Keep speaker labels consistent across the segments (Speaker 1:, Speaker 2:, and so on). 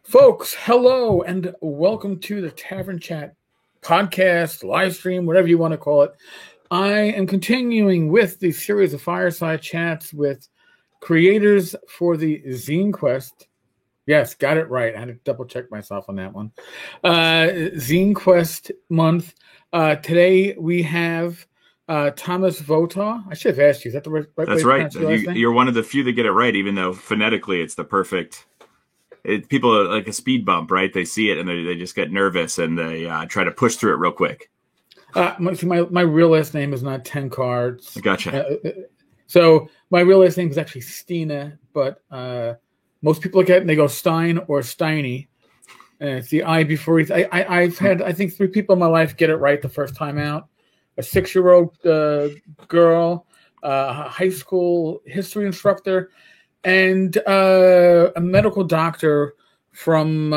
Speaker 1: Folks, hello and welcome to the Tavern Chat podcast, live stream, whatever you want to call it. I am continuing with the series of fireside chats with creators for the Zine Quest. Yes, got it right. I had to double check myself on that one. Zine Quest month. Today we have Thomas Votaw. I should have asked you. Is that the right way
Speaker 2: That's
Speaker 1: to
Speaker 2: right.
Speaker 1: pronounce your last name?
Speaker 2: You're one of the few that get it right, even though phonetically it's the perfect. People are like a speed bump, right? They see it and they just get nervous and they try to push through it real quick.
Speaker 1: My real last name is not 10 cards.
Speaker 2: Gotcha.
Speaker 1: So my real last name is actually Stina, but most people look at it and they go Stein or Steiny. And it's the I before E. I've had, I think, 3 people in my life get it right the first time out. A 6-year-old girl, a high school history instructor, and a medical doctor from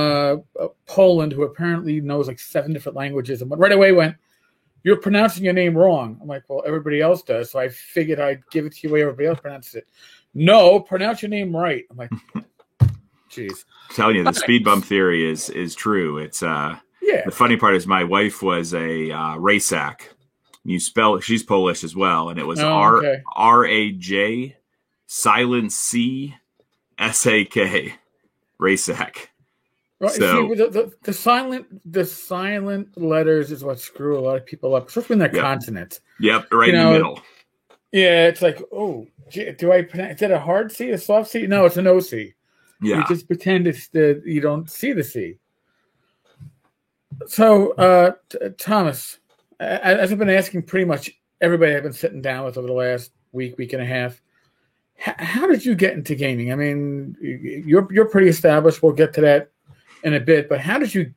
Speaker 1: Poland who apparently knows like 7 different languages. And right away went, "You're pronouncing your name wrong." I'm like, "Well, everybody else does." So I figured I'd give it to you the way everybody else pronounces it. "No, pronounce your name right." I'm like, "Jeez."
Speaker 2: I'm telling you, the speed bump theory is true. It's The funny part is my wife was a Rajsak. She's Polish as well, and it was R-A-J silent C S-A-K Rajsak.
Speaker 1: Right, so the silent letters is what screw a lot of people up, especially when they're consonants.
Speaker 2: Yep, right in the middle.
Speaker 1: Yeah, it's like, oh, do I pronounce? Is that a hard C, a soft C? No, it's an OC.
Speaker 2: Yeah,
Speaker 1: you just pretend you don't see the C. So, Thomas, as I've been asking pretty much everybody I've been sitting down with over the last week and a half, how did you get into gaming? I mean, you're pretty established. We'll get to that in a bit, but how did you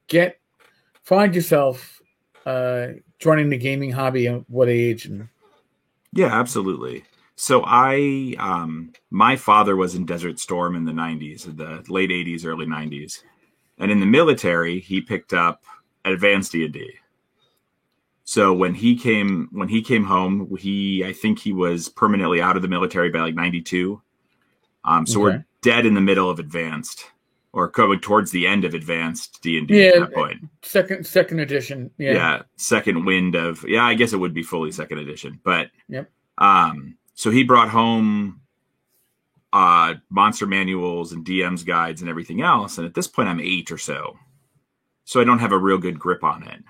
Speaker 1: find yourself joining the gaming hobby and what age?
Speaker 2: Yeah, absolutely. So my father was in Desert Storm in the 90s, the late 80s, early 90s. And in the military, he picked up advanced D&D. So when he came home, I think he was permanently out of the military by like 92. So we're dead in the middle of advanced, or going towards the end of advanced D&D at that point.
Speaker 1: Second edition.
Speaker 2: Yeah, second wind of, I guess it would be fully second edition. But
Speaker 1: yep.
Speaker 2: So he brought home monster manuals and DM's guides and everything else. And at this point, I'm 8 or so. So I don't have a real good grip on it.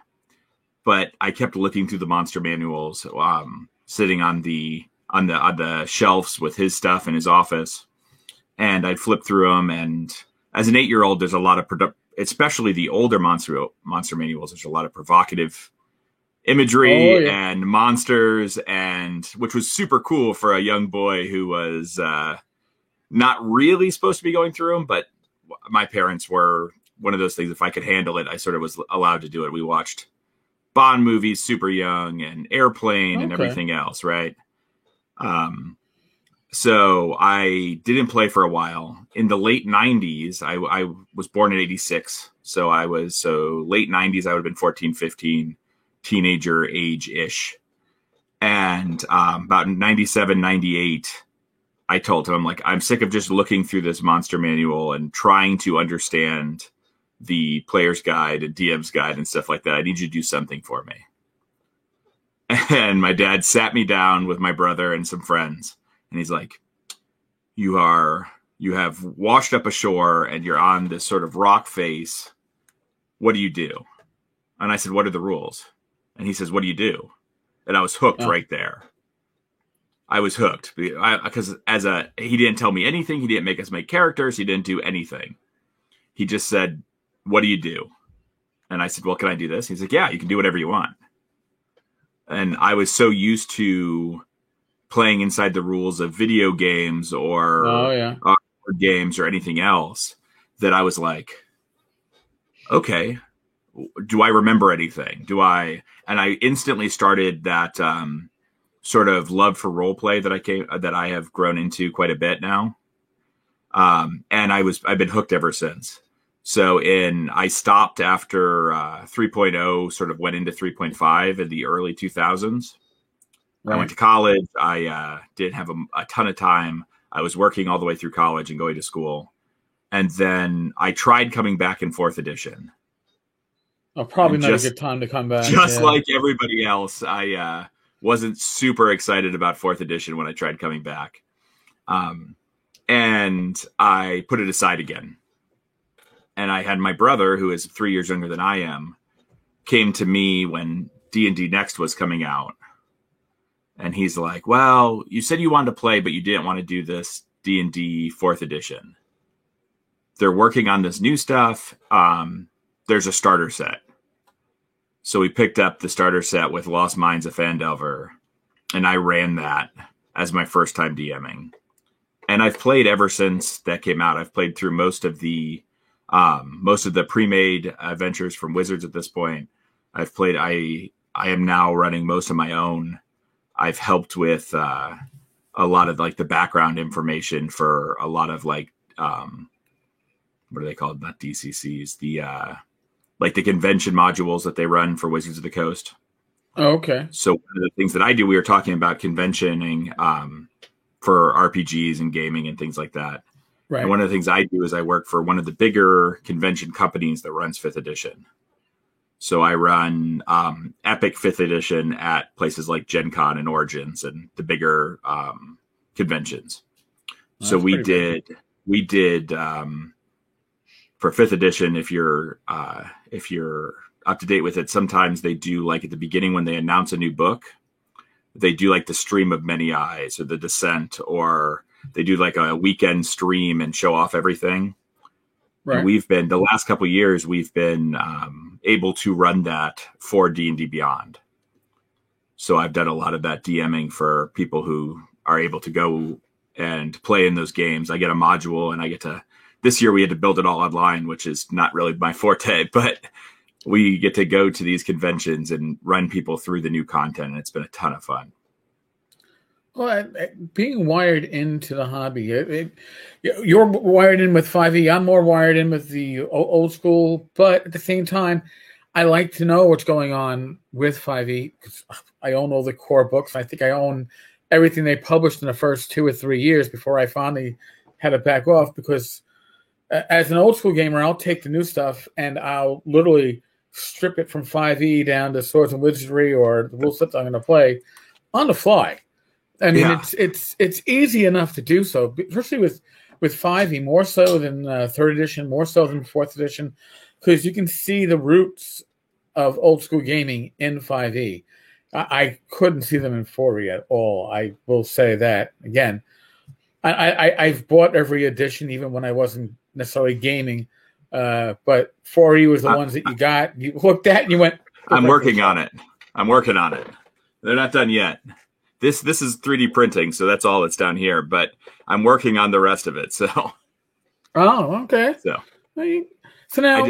Speaker 2: But I kept looking through the monster manuals, sitting on the shelves with his stuff in his office. And I'd flip through them. And as an 8-year-old, there's a lot of, especially the older monster manuals, there's a lot of provocative imagery and monsters, and which was super cool for a young boy who was not really supposed to be going through them, but my parents were one of those things. If I could handle it, I sort of was allowed to do it. We watched Bond movies super young and Airplane and everything else, right? So I didn't play for a while. In the late 90s, I was born in 86, so late 90s, I would have been 14, 15, teenager age-ish. And about 97, 98, I told him, I'm sick of just looking through this monster manual and trying to understand the player's guide and DM's guide and stuff like that. I need you to do something for me. And my dad sat me down with my brother and some friends, and he's like, you have washed up ashore and you're on this sort of rock face. What do you do? And I said, what are the rules? And he says, what do you do? And I was hooked right there. I was hooked because he didn't tell me anything. He didn't make us make characters. He didn't do anything. He just said, what do you do? And I said, well, can I do this? He's like, yeah, you can do whatever you want. And I was so used to playing inside the rules of video games or games or anything else that I was like, okay, do I remember anything? And I instantly started that sort of love for role play that I have grown into quite a bit now. And I've been hooked ever since. So I stopped after 3.0 sort of went into 3.5 in the early 2000s. Right. I went to college. I didn't have a ton of time. I was working all the way through college and going to school. And then I tried coming back in 4th edition.
Speaker 1: Oh, probably not a good time to come back.
Speaker 2: Just like everybody else, I wasn't super excited about 4th edition when I tried coming back. And I put it aside again. And I had my brother, who is 3 years younger than I am, came to me when D&D Next was coming out. And he's like, well, you said you wanted to play, but you didn't want to do this D&D 4th edition. They're working on this new stuff. There's a starter set. So we picked up the starter set with Lost Mines of Phandelver, and I ran that as my first time DMing. And I've played ever since that came out. I've played through most of the pre-made adventures from Wizards at this point. I've played. I am now running most of my own. I've helped with a lot of like the background information for a lot of like what are they called? Not DCCs. The like the convention modules that they run for Wizards of the Coast.
Speaker 1: Oh, okay.
Speaker 2: So one of the things that I do, we were talking about conventioning for RPGs and gaming and things like that.
Speaker 1: Right.
Speaker 2: And one of the things I do is I work for one of the bigger convention companies that runs 5th edition. So I run Epic 5th edition at places like Gen Con and Origins and the bigger conventions.
Speaker 1: Well,
Speaker 2: so we did for 5th edition, if you're up to date with it, sometimes they do like at the beginning when they announce a new book, they do like the Stream of Many Eyes or the Descent, or they do like a weekend stream and show off everything. Right. And we've been, the last couple of years, we've been able to run that for D&D Beyond. So I've done a lot of that DMing for people who are able to go and play in those games. I get a module and I get to, this year we had to build it all online, which is not really my forte, but we get to go to these conventions and run people through the new content. And it's been a ton of fun.
Speaker 1: Well, being wired into the hobby, you're wired in with 5e. I'm more wired in with the old school, but at the same time, I like to know what's going on with 5e because I own all the core books. I think I own everything they published in the first 2 or 3 years before I finally had to back off. Because as an old school gamer, I'll take the new stuff and I'll literally strip it from 5e down to Swords and Wizardry or the rule sets I'm going to play on the fly. I mean, it's easy enough to do so, especially with 5e, more so than 3rd edition, more so than 4th edition, because you can see the roots of old school gaming in 5e. I couldn't see them in 4e at all. I will say that again. I've bought every edition, even when I wasn't necessarily gaming. But 4e was the ones that you got. You looked at and you went.
Speaker 2: I'm working on it. They're not done yet. This is 3D printing, so that's all that's down here. But I'm working on the rest of it. So.
Speaker 1: Oh, okay. So now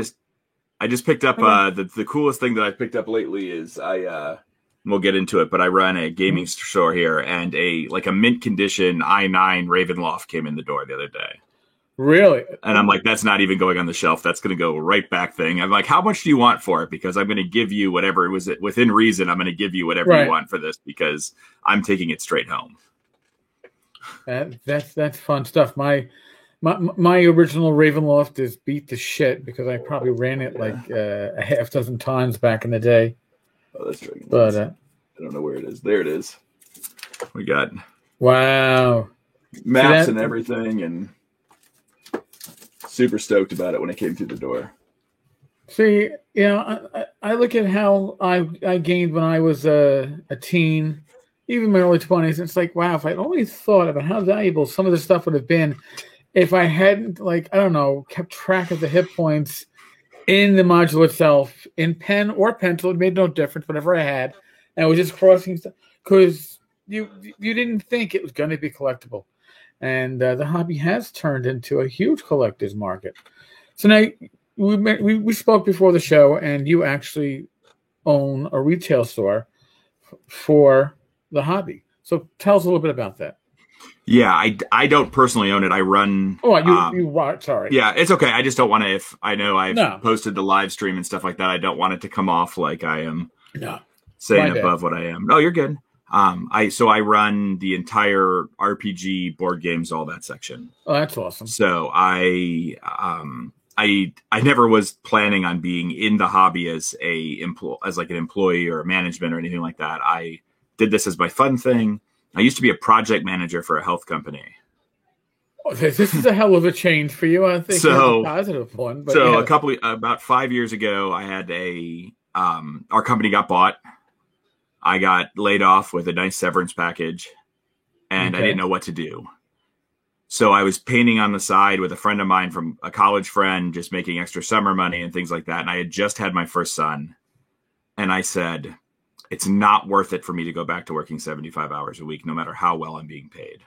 Speaker 2: I just picked up the coolest thing that I've picked up lately is we'll get into it, but I run a gaming store here, and a mint condition i9 Ravenloft came in the door the other day.
Speaker 1: Really?
Speaker 2: And I'm like, that's not even going on the shelf. That's going to go right back thing. I'm like, how much do you want for it? Because I'm going to give you whatever it was within reason. I'm going to give you whatever you want for this because I'm taking it straight home.
Speaker 1: That's fun stuff. My original Ravenloft is beat to shit because I probably ran it like a half dozen times back in the day.
Speaker 2: Oh, that's Dragon.
Speaker 1: But
Speaker 2: I don't know where it is. There it is. We got maps and everything, and super stoked about it when it came through the door.
Speaker 1: See, I look at how I gained when I was a teen, even my early 20s. It's like, wow, if I'd only thought about how valuable some of this stuff would have been if I hadn't, kept track of the hit points in the module itself, in pen or pencil. It made no difference, whatever I had. And I was just crossing stuff because you didn't think it was going to be collectible. And the hobby has turned into a huge collector's market. So now we spoke before the show, and you actually own a retail store for the hobby. So tell us a little bit about that.
Speaker 2: Yeah, I don't personally own it. I run.
Speaker 1: Oh, sorry.
Speaker 2: Yeah, it's okay. I just don't want to. If I know I've posted the live stream and stuff like that, I don't want it to come off like I am saying above what I am. No, you're good. I run the entire RPG board games, all that section.
Speaker 1: Oh, that's awesome.
Speaker 2: So I never was planning on being in the hobby as like an employee or management or anything like that. I did this as my fun thing. I used to be a project manager for a health company.
Speaker 1: Okay, this is a hell of a change for you. I think
Speaker 2: So,
Speaker 1: it's a positive one. But
Speaker 2: so
Speaker 1: yeah.
Speaker 2: about 5 years ago, I had our company got bought. I got laid off with a nice severance package, and I didn't know what to do. So I was painting on the side with a friend of mine, from a college friend, just making extra summer money and things like that. And I had just had my first son. And I said, it's not worth it for me to go back to working 75 hours a week, no matter how well I'm being paid.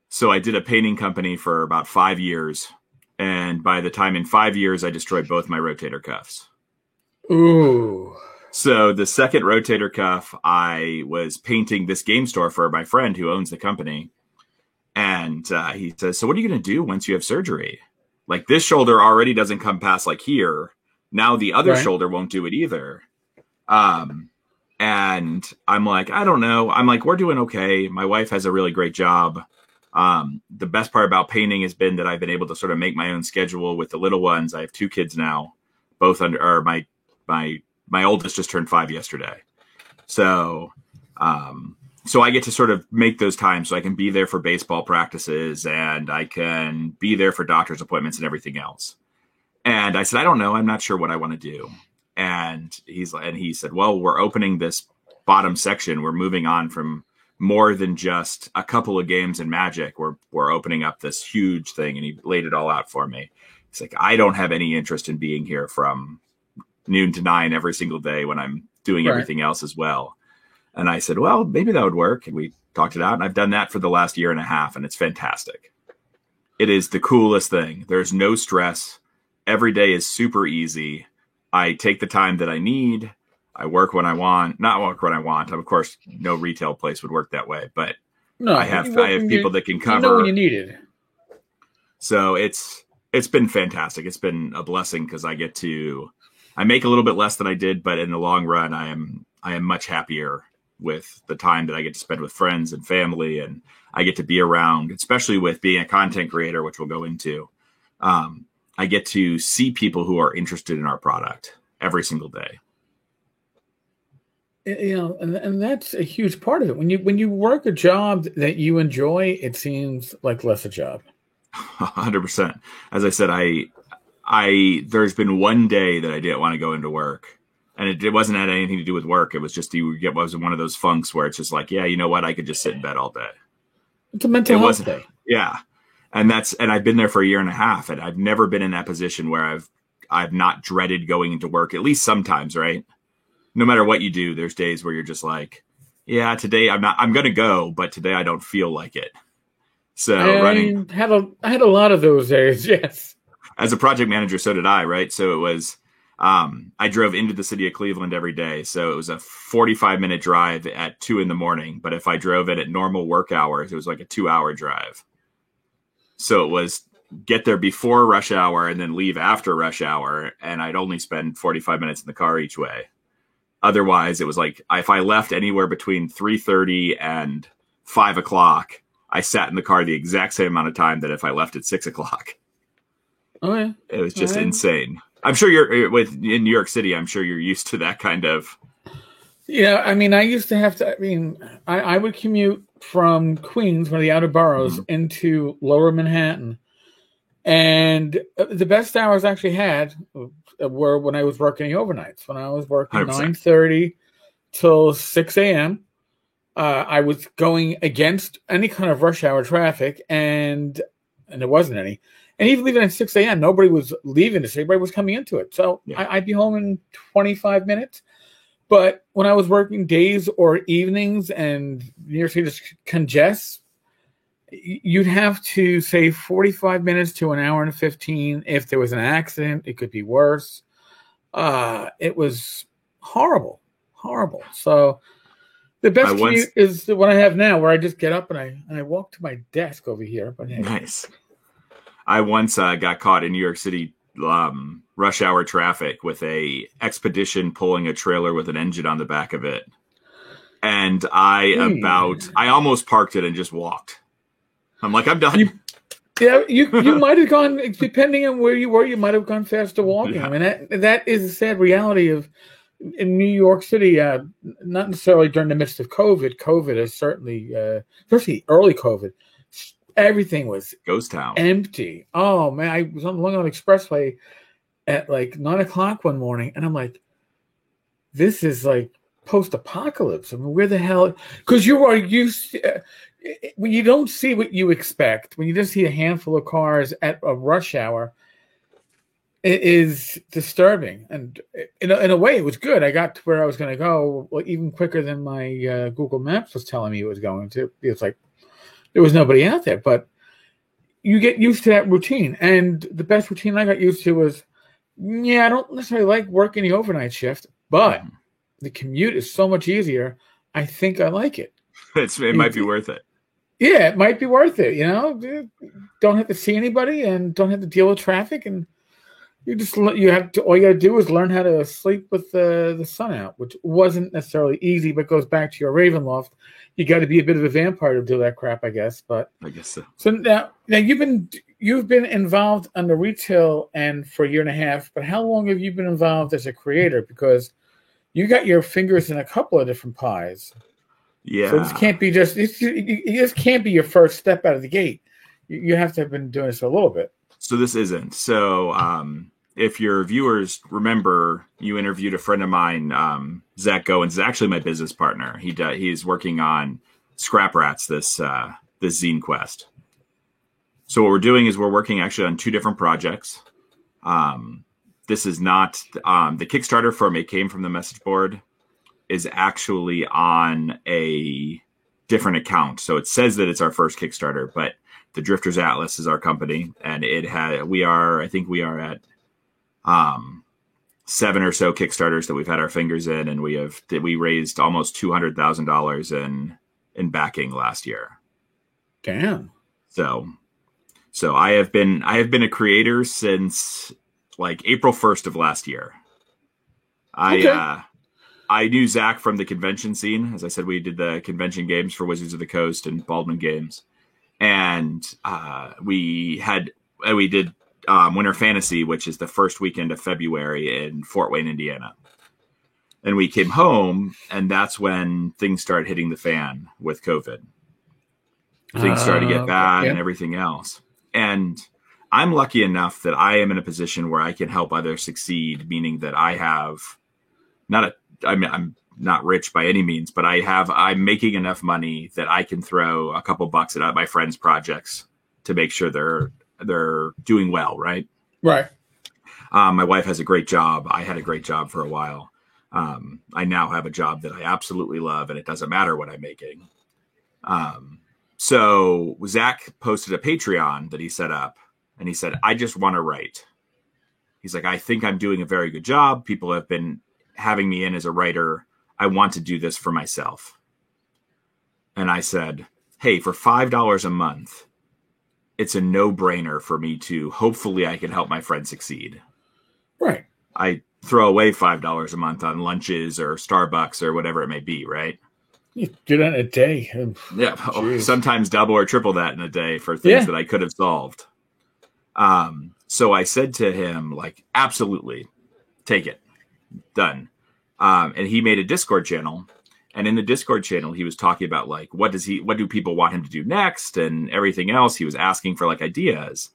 Speaker 2: So I did a painting company for about 5 years. And by the time in 5 years, I destroyed both my rotator cuffs.
Speaker 1: Ooh.
Speaker 2: So the second rotator cuff, I was painting this game store for my friend who owns the company. And he says, so what are you going to do once you have surgery? Like, this shoulder already doesn't come past like here. Now the other shoulder won't do it either. And I'm like, I don't know. I'm like, we're doing okay. My wife has a really great job. The best part about painting has been that I've been able to sort of make my own schedule with the little ones. I have 2 kids now, both my oldest just turned 5 yesterday. So I get to sort of make those times so I can be there for baseball practices, and I can be there for doctor's appointments and everything else. And I said, I don't know. I'm not sure what I want to do. And he said, well, we're opening this bottom section. We're moving on from more than just a couple of games in Magic. We're opening up this huge thing. And he laid it all out for me. He's like, I don't have any interest in being here from noon to 9 every single day when I'm doing everything else as well. And I said, well, maybe that would work. And we talked it out. And I've done that for the last year and a half. And it's fantastic. It is the coolest thing. There's no stress. Every day is super easy. I take the time that I need. I work when I want. Not work when I want. Of course, no retail place would work that way. But no, I have people that can cover.
Speaker 1: You know when you need it.
Speaker 2: So it's been fantastic. It's been a blessing because I make a little bit less than I did, but in the long run, I am much happier with the time that I get to spend with friends and family, and I get to be around, especially with being a content creator, which we'll go into. I get to see people who are interested in our product every single day.
Speaker 1: You know, and that's a huge part of it. When you work a job that you enjoy, it seems like less a job.
Speaker 2: 100%. As I said, there's been one day that I didn't want to go into work, and it wasn't had anything to do with work. It was just was one of those funks where it's just like, yeah, you know what? I could just sit in bed all day.
Speaker 1: It's a mental health day.
Speaker 2: Yeah. And I've been there for a year and a half, and I've never been in that position where I've not dreaded going into work, at least sometimes, right? No matter what you do, there's days where you're just like, yeah, today I'm going to go, but today I don't feel like it. So I
Speaker 1: had a lot of those days. Yes.
Speaker 2: As a project manager, so did I, right? So it was, I drove into the city of Cleveland every day. So it was a 45-minute drive at 2 a.m. But if I drove it at normal work hours, it was like a 2-hour drive. So it was get there before rush hour and then leave after rush hour. And I'd only spend 45 minutes in the car each way. Otherwise, it was like if I left anywhere between 3:30 and 5 o'clock, I sat in the car the exact same amount of time that if I left at 6 o'clock.
Speaker 1: Oh, yeah.
Speaker 2: It was just insane. I'm sure in New York City, I'm sure you're used to that kind of.
Speaker 1: Yeah, I mean, I used to have to. I would commute from Queens, one of the outer boroughs, into Lower Manhattan, and the best hours I actually had were when I was working the overnights. When I was working 9:30 till 6 a.m., I was going against any kind of rush hour traffic, and there wasn't any. And even leaving at 6 a.m., nobody was leaving the city. Everybody was coming into it. So I'd be home in 25 minutes. But when I was working days or evenings and New York City just congests, you'd have to say 45 minutes to an hour and 15. If there was an accident, it could be worse. It was horrible. So the best commute is the one I have now, where I just get up and I walk to my desk over here. But hey.
Speaker 2: Nice. I once got caught in New York City rush hour traffic with a expedition pulling a trailer with an engine on the back of it. And I almost parked it and just walked. I'm like, I'm done.
Speaker 1: You might have gone, depending on where you were, you might have gone faster walking.
Speaker 2: Yeah.
Speaker 1: I mean, that is a sad reality of in New York City, not necessarily during the midst of COVID. COVID is certainly, especially early COVID, everything was
Speaker 2: ghost town,
Speaker 1: empty. Oh man, I was on Long Island Expressway at like 9:00 one morning, and I'm like, this is like post-apocalypse. I mean, where the hell? Because you are used. When you don't see what you expect, when you just see a handful of cars at a rush hour, it is disturbing. And in a way, it was good. I got to where I was going to go even quicker than my Google Maps was telling me it was going to. It's like there was nobody out there, but you get used to that routine. And the best routine I got used to was, I don't necessarily like working the overnight shift, but the commute is so much easier. I think I like it.
Speaker 2: It might be worth it.
Speaker 1: Yeah, it might be worth it. Don't have to see anybody and don't have to deal with traffic, and all you got to do is learn how to sleep with the sun out, which wasn't necessarily easy, but goes back to your Ravenloft. You got to be a bit of a vampire to do that crap, I guess. But
Speaker 2: I guess so.
Speaker 1: So now you've been involved on the retail end for a year and a half, but how long have you been involved as a creator? Because you got your fingers in a couple of different pies.
Speaker 2: Yeah.
Speaker 1: So this can't be it can't be your first step out of the gate. You have to have been doing this a little bit.
Speaker 2: So this isn't. So if your viewers remember, you interviewed a friend of mine, Zach Goins, is actually my business partner. He's working on Scrap Rats, this zine quest. So what we're doing is we're working actually on two different projects. This is not the Kickstarter from It Came From the Message Board is actually on a different account. So it says that it's our first Kickstarter, but the Drifters Atlas is our company, and I think we are at 7 or so Kickstarters that we've had our fingers in, and we raised almost $200,000 in backing last year.
Speaker 1: Damn.
Speaker 2: So I have been a creator since like April 1st of last year. I knew Zach from the convention scene. As I said, we did the convention games for Wizards of the Coast and Baldwin Games. And we did Winter Fantasy, which is the first weekend of February in Fort Wayne, Indiana. And we came home, and that's when things started hitting the fan with COVID. Things started to get bad and everything else. And I'm lucky enough that I am in a position where I can help others succeed, meaning that I have I'm not rich by any means, but I'm making enough money that I can throw a couple bucks at my friends' projects to make sure they're doing well. Right.
Speaker 1: Right.
Speaker 2: My wife has a great job. I had a great job for a while. I now have a job that I absolutely love, and it doesn't matter what I'm making. So Zach posted a Patreon that he set up, and he said, I just want to write. He's like, I think I'm doing a very good job. People have been having me in as a writer. I want to do this for myself. And I said, hey, for $5 a month, it's a no-brainer for me to, hopefully I can help my friend succeed.
Speaker 1: Right.
Speaker 2: I throw away $5 a month on lunches or Starbucks or whatever it may be, right?
Speaker 1: You do that in a day.
Speaker 2: Yeah. Sometimes double or triple that in a day for things that I could have solved. So I said to him, like, absolutely, take it. Done. And he made a Discord channel, and in the Discord channel he was talking about like what do people want him to do next and everything else. He was asking for like ideas,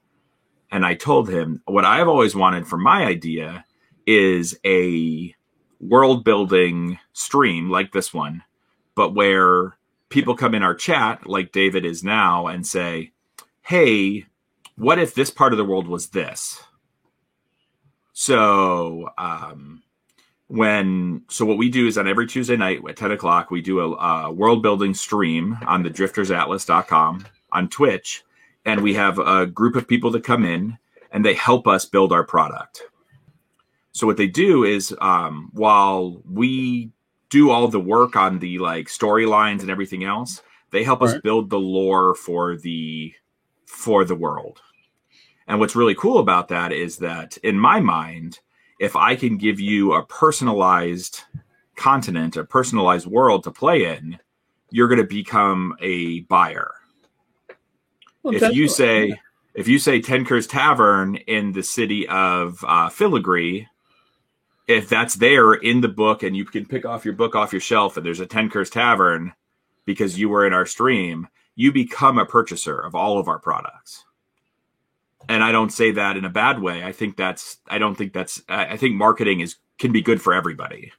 Speaker 2: and I told him what I've always wanted for my idea is a world building stream like this one, but where people come in our chat like David is now and say, hey, what if this part of the world was this? So what we do is on every Tuesday night at 10 o'clock, we do a world building stream on the driftersatlas.com on Twitch. And we have a group of people that come in and they help us build our product. So what they do is while we do all the work on the like storylines and everything else, they help us build the lore for the world. And what's really cool about that is that in my mind, if I can give you a personalized continent, a personalized world to play in, you're going to become a buyer.
Speaker 1: Well,
Speaker 2: If you say Tenker's Tavern in the city of Filigree, if that's there in the book and you can pick off your book off your shelf and there's a Tenker's Tavern because you were in our stream, you become a purchaser of all of our products. And I don't say that in a bad way. I think marketing can be good for everybody.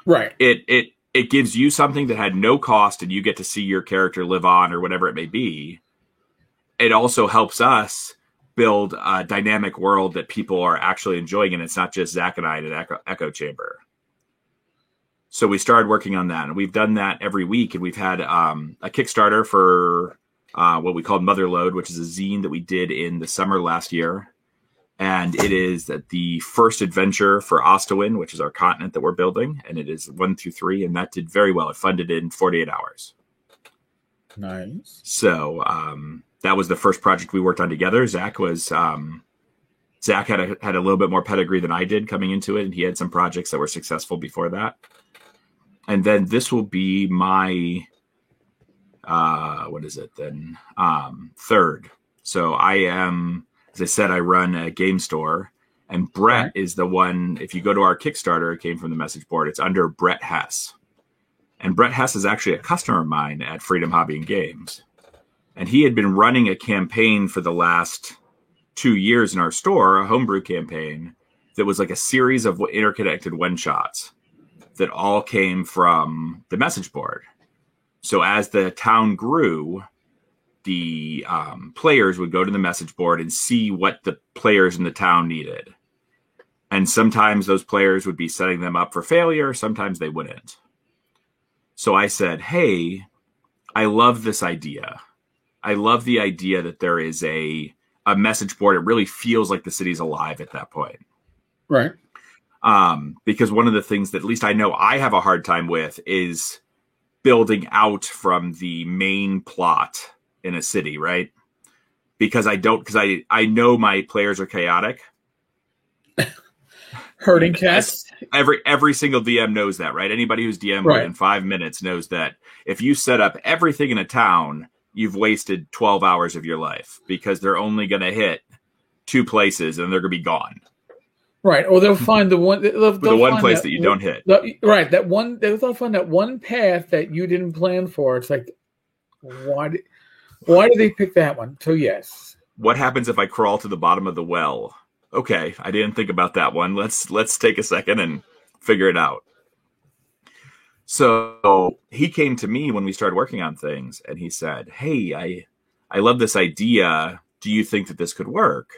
Speaker 1: Right.
Speaker 2: It gives you something that had no cost and you get to see your character live on or whatever it may be. It also helps us build a dynamic world that people are actually enjoying, and it's not just Zach and I in an echo chamber. So we started working on that, and we've done that every week, and we've had a Kickstarter for what we called Motherload, which is a zine that we did in the summer last year. And it is the first adventure for Ostawin, which is our continent that we're building, and it is 1 through 3, and that did very well. It funded in 48 hours.
Speaker 1: Nice.
Speaker 2: So that was the first project we worked on together. Zach had a little bit more pedigree than I did coming into it, and he had some projects that were successful before that. And then this will be my third. So I am, as I said, I run a game store, and Brett is the one. If you go to our Kickstarter, it came from the message board. It's under Brett Hess, and Brett Hess is actually a customer of mine at Freedom Hobby and Games. And he had been running a campaign for the last 2 years in our store, a homebrew campaign that was like a series of interconnected one-shots that all came from the message board. So as the town grew, the players would go to the message board and see what the players in the town needed. And sometimes those players would be setting them up for failure. Sometimes they wouldn't. So I said, hey, I love this idea. I love the idea that there is a message board. It really feels like the city's alive at that point.
Speaker 1: Right.
Speaker 2: Because one of the things that at least I know I have a hard time with is building out from the main plot in a city, right? Because I know my players are chaotic.
Speaker 1: Herding cats.
Speaker 2: Every single DM knows that, right? Anybody who's DM more than 5 minutes knows that if you set up everything in a town, you've wasted 12 hours of your life because they're only going to hit 2 places and they're going to be gone.
Speaker 1: Right. Or they'll find the one.
Speaker 2: The one place that you don't hit.
Speaker 1: Right. That one. They'll find that one path that you didn't plan for. It's like, why did they pick that one? So yes.
Speaker 2: What happens if I crawl to the bottom of the well? Okay, I didn't think about that one. Let's take a second and figure it out. So he came to me when we started working on things, and he said, hey, I love this idea. Do you think that this could work?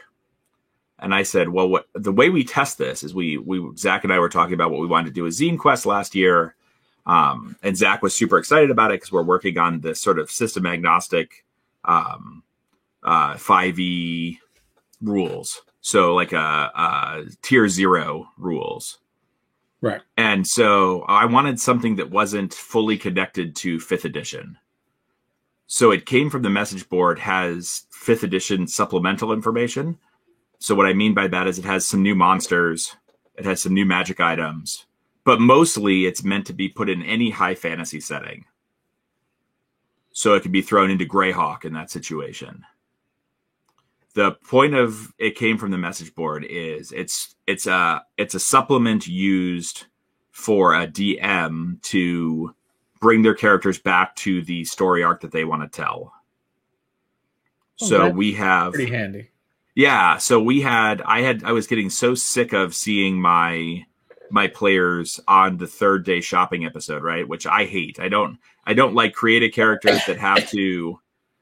Speaker 2: And I said, well, the way we test this is Zach and I were talking about what we wanted to do with Zine Quest last year. And Zach was super excited about it because we're working on this sort of system agnostic 5e rules. So like a tier 0 rules.
Speaker 1: Right.
Speaker 2: And so I wanted something that wasn't fully connected to 5th edition. So it came from the message board, has 5th edition supplemental information. So what I mean by that is it has some new monsters. It has some new magic items. But mostly it's meant to be put in any high fantasy setting. So it can be thrown into Greyhawk in that situation. The point of it came from the message board is it's a supplement used for a DM to bring their characters back to the story arc that they want to tell. So we have
Speaker 1: pretty handy.
Speaker 2: Yeah. So I was getting so sick of seeing my players on the 3rd day shopping episode, right? Which I hate. I don't like creative characters that have to.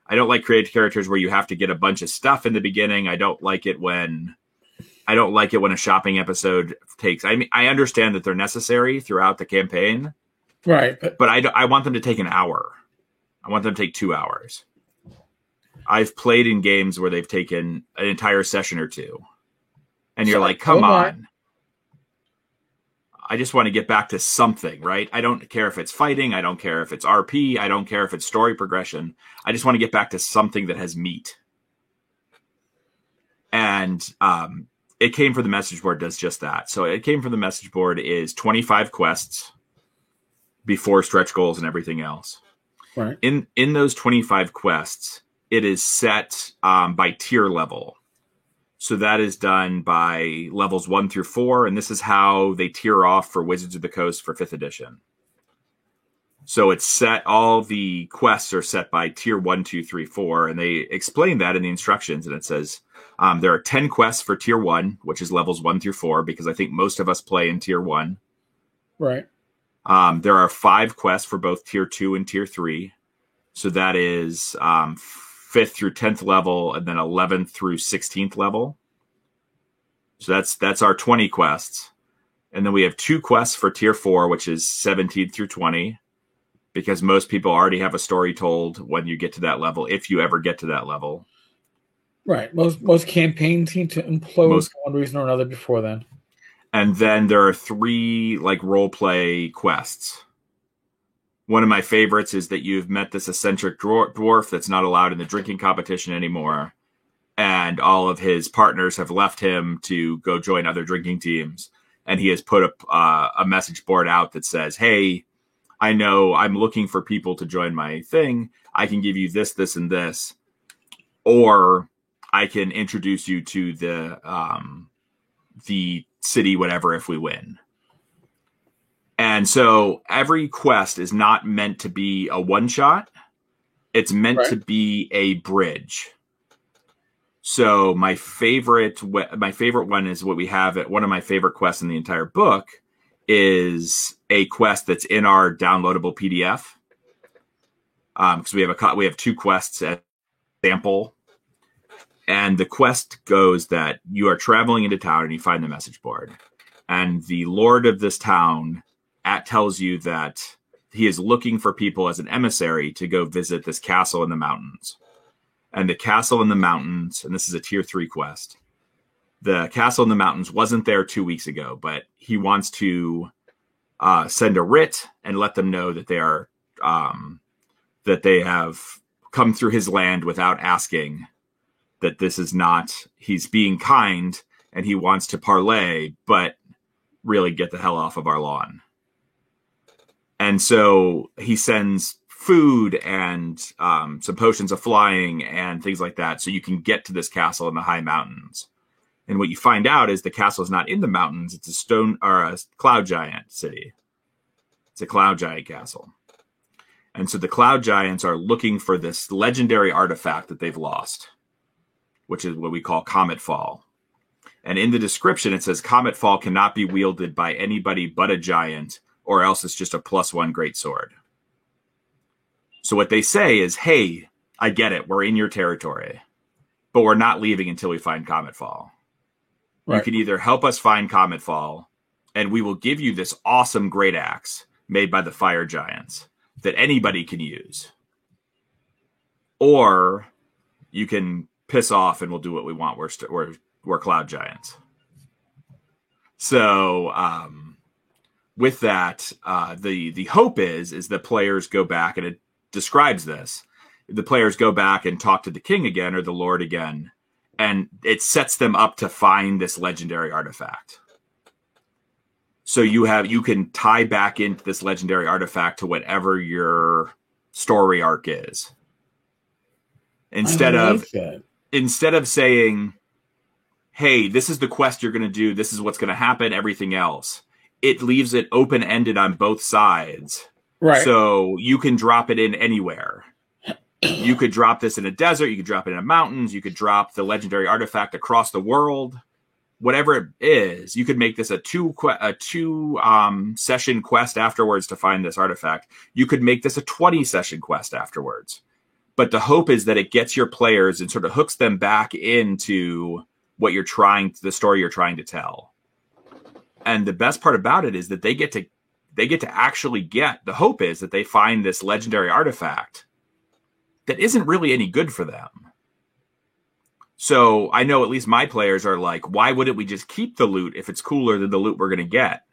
Speaker 2: I don't like creative characters where you have to get a bunch of stuff in the beginning. I don't like it when a shopping episode takes. I mean, I understand that they're necessary throughout the campaign,
Speaker 1: right?
Speaker 2: But I want them to take an hour. I want them to take 2 hours. I've played in games where they've taken an entire session or 2, and you're like, come on. I just want to get back to something, right? I don't care if it's fighting. I don't care if it's RP. I don't care if it's story progression. I just want to get back to something that has meat. And it came from the message board, does just that. So it came from the message board is 25 quests before stretch goals and everything else.
Speaker 1: Right.
Speaker 2: In those 25 quests, it is set by tier level. So that is done by levels 1 through 4, and this is how they tier off for Wizards of the Coast for 5th edition. So it's set, all the quests are set by tier 1, 2, 3, 4, and they explain that in the instructions, and it says there are 10 quests for tier 1, which is levels 1 through 4, because I think most of us play in tier 1.
Speaker 1: Right.
Speaker 2: There are 5 quests for both tier 2 and tier 3. So that is 5th through 10th level, and then 11th through 16th level. So that's our 20 quests. And then we have 2 quests for tier 4, which is 17th through 20, because most people already have a story told when you get to that level, if you ever get to that level.
Speaker 1: Right. Most campaigns seem to implode for one reason or another before then.
Speaker 2: And then there are 3 like role play quests. One of my favorites is that you've met this eccentric dwarf that's not allowed in the drinking competition anymore, and all of his partners have left him to go join other drinking teams. And he has put a message board out that says, "Hey, I know I'm looking for people to join my thing. I can give you this, this, and this, or I can introduce you to the city, whatever, if we win." And so every quest is not meant to be a one-shot. It's meant to be a bridge. So my favorite one is what we have at one of my favorite quests in the entire book is a quest that's in our downloadable PDF. Because we have 2 quests at sample. And the quest goes that you are traveling into town and you find the message board. And the lord of this town tells you that he is looking for people as an emissary to go visit this castle in the mountains. And the castle in the mountains, and this is a tier 3 quest, the castle in the mountains wasn't there 2 weeks ago, but he wants to send a writ and let them know that they have come through his land without asking, that this is not, he's being kind and he wants to parlay, but really get the hell off of our lawn. And so he sends food and some potions of flying and things like that, so you can get to this castle in the high mountains. And what you find out is the castle is not in the mountains; it's a cloud giant city. It's a cloud giant castle, and so the cloud giants are looking for this legendary artifact that they've lost, which is what we call Comet Fall. And in the description, it says Comet Fall cannot be wielded by anybody but a giant, or else it's just a +1 greatsword. So what they say is, "Hey, I get it. We're in your territory, but we're not leaving until we find Comet Fall. Right. You can either help us find Comet Fall, and we will give you this awesome great axe made by the fire giants that anybody can use, or you can piss off and we'll do what we want. We're cloud giants." So with that, the hope is that players go back, and it describes this. The players go back and talk to the king again, or the lord again, and it sets them up to find this legendary artifact. So you can tie back into this legendary artifact to whatever your story arc is. Instead of saying, "Hey, this is the quest you're going to do, this is what's going to happen, everything else," it leaves it open-ended on both sides. Right. So you can drop it in anywhere. You could drop this in a desert. You could drop it in the mountains. You could drop the legendary artifact across the world. Whatever it is, you could make this a two session quest afterwards to find this artifact. You could make this a 20 session quest afterwards. But the hope is that it gets your players and sort of hooks them back into the story you're trying to tell. And the best part about it is that they get to actually the hope is that they find this legendary artifact that isn't really any good for them. So I know at least my players are like, why wouldn't we just keep the loot if it's cooler than the loot we're going to get?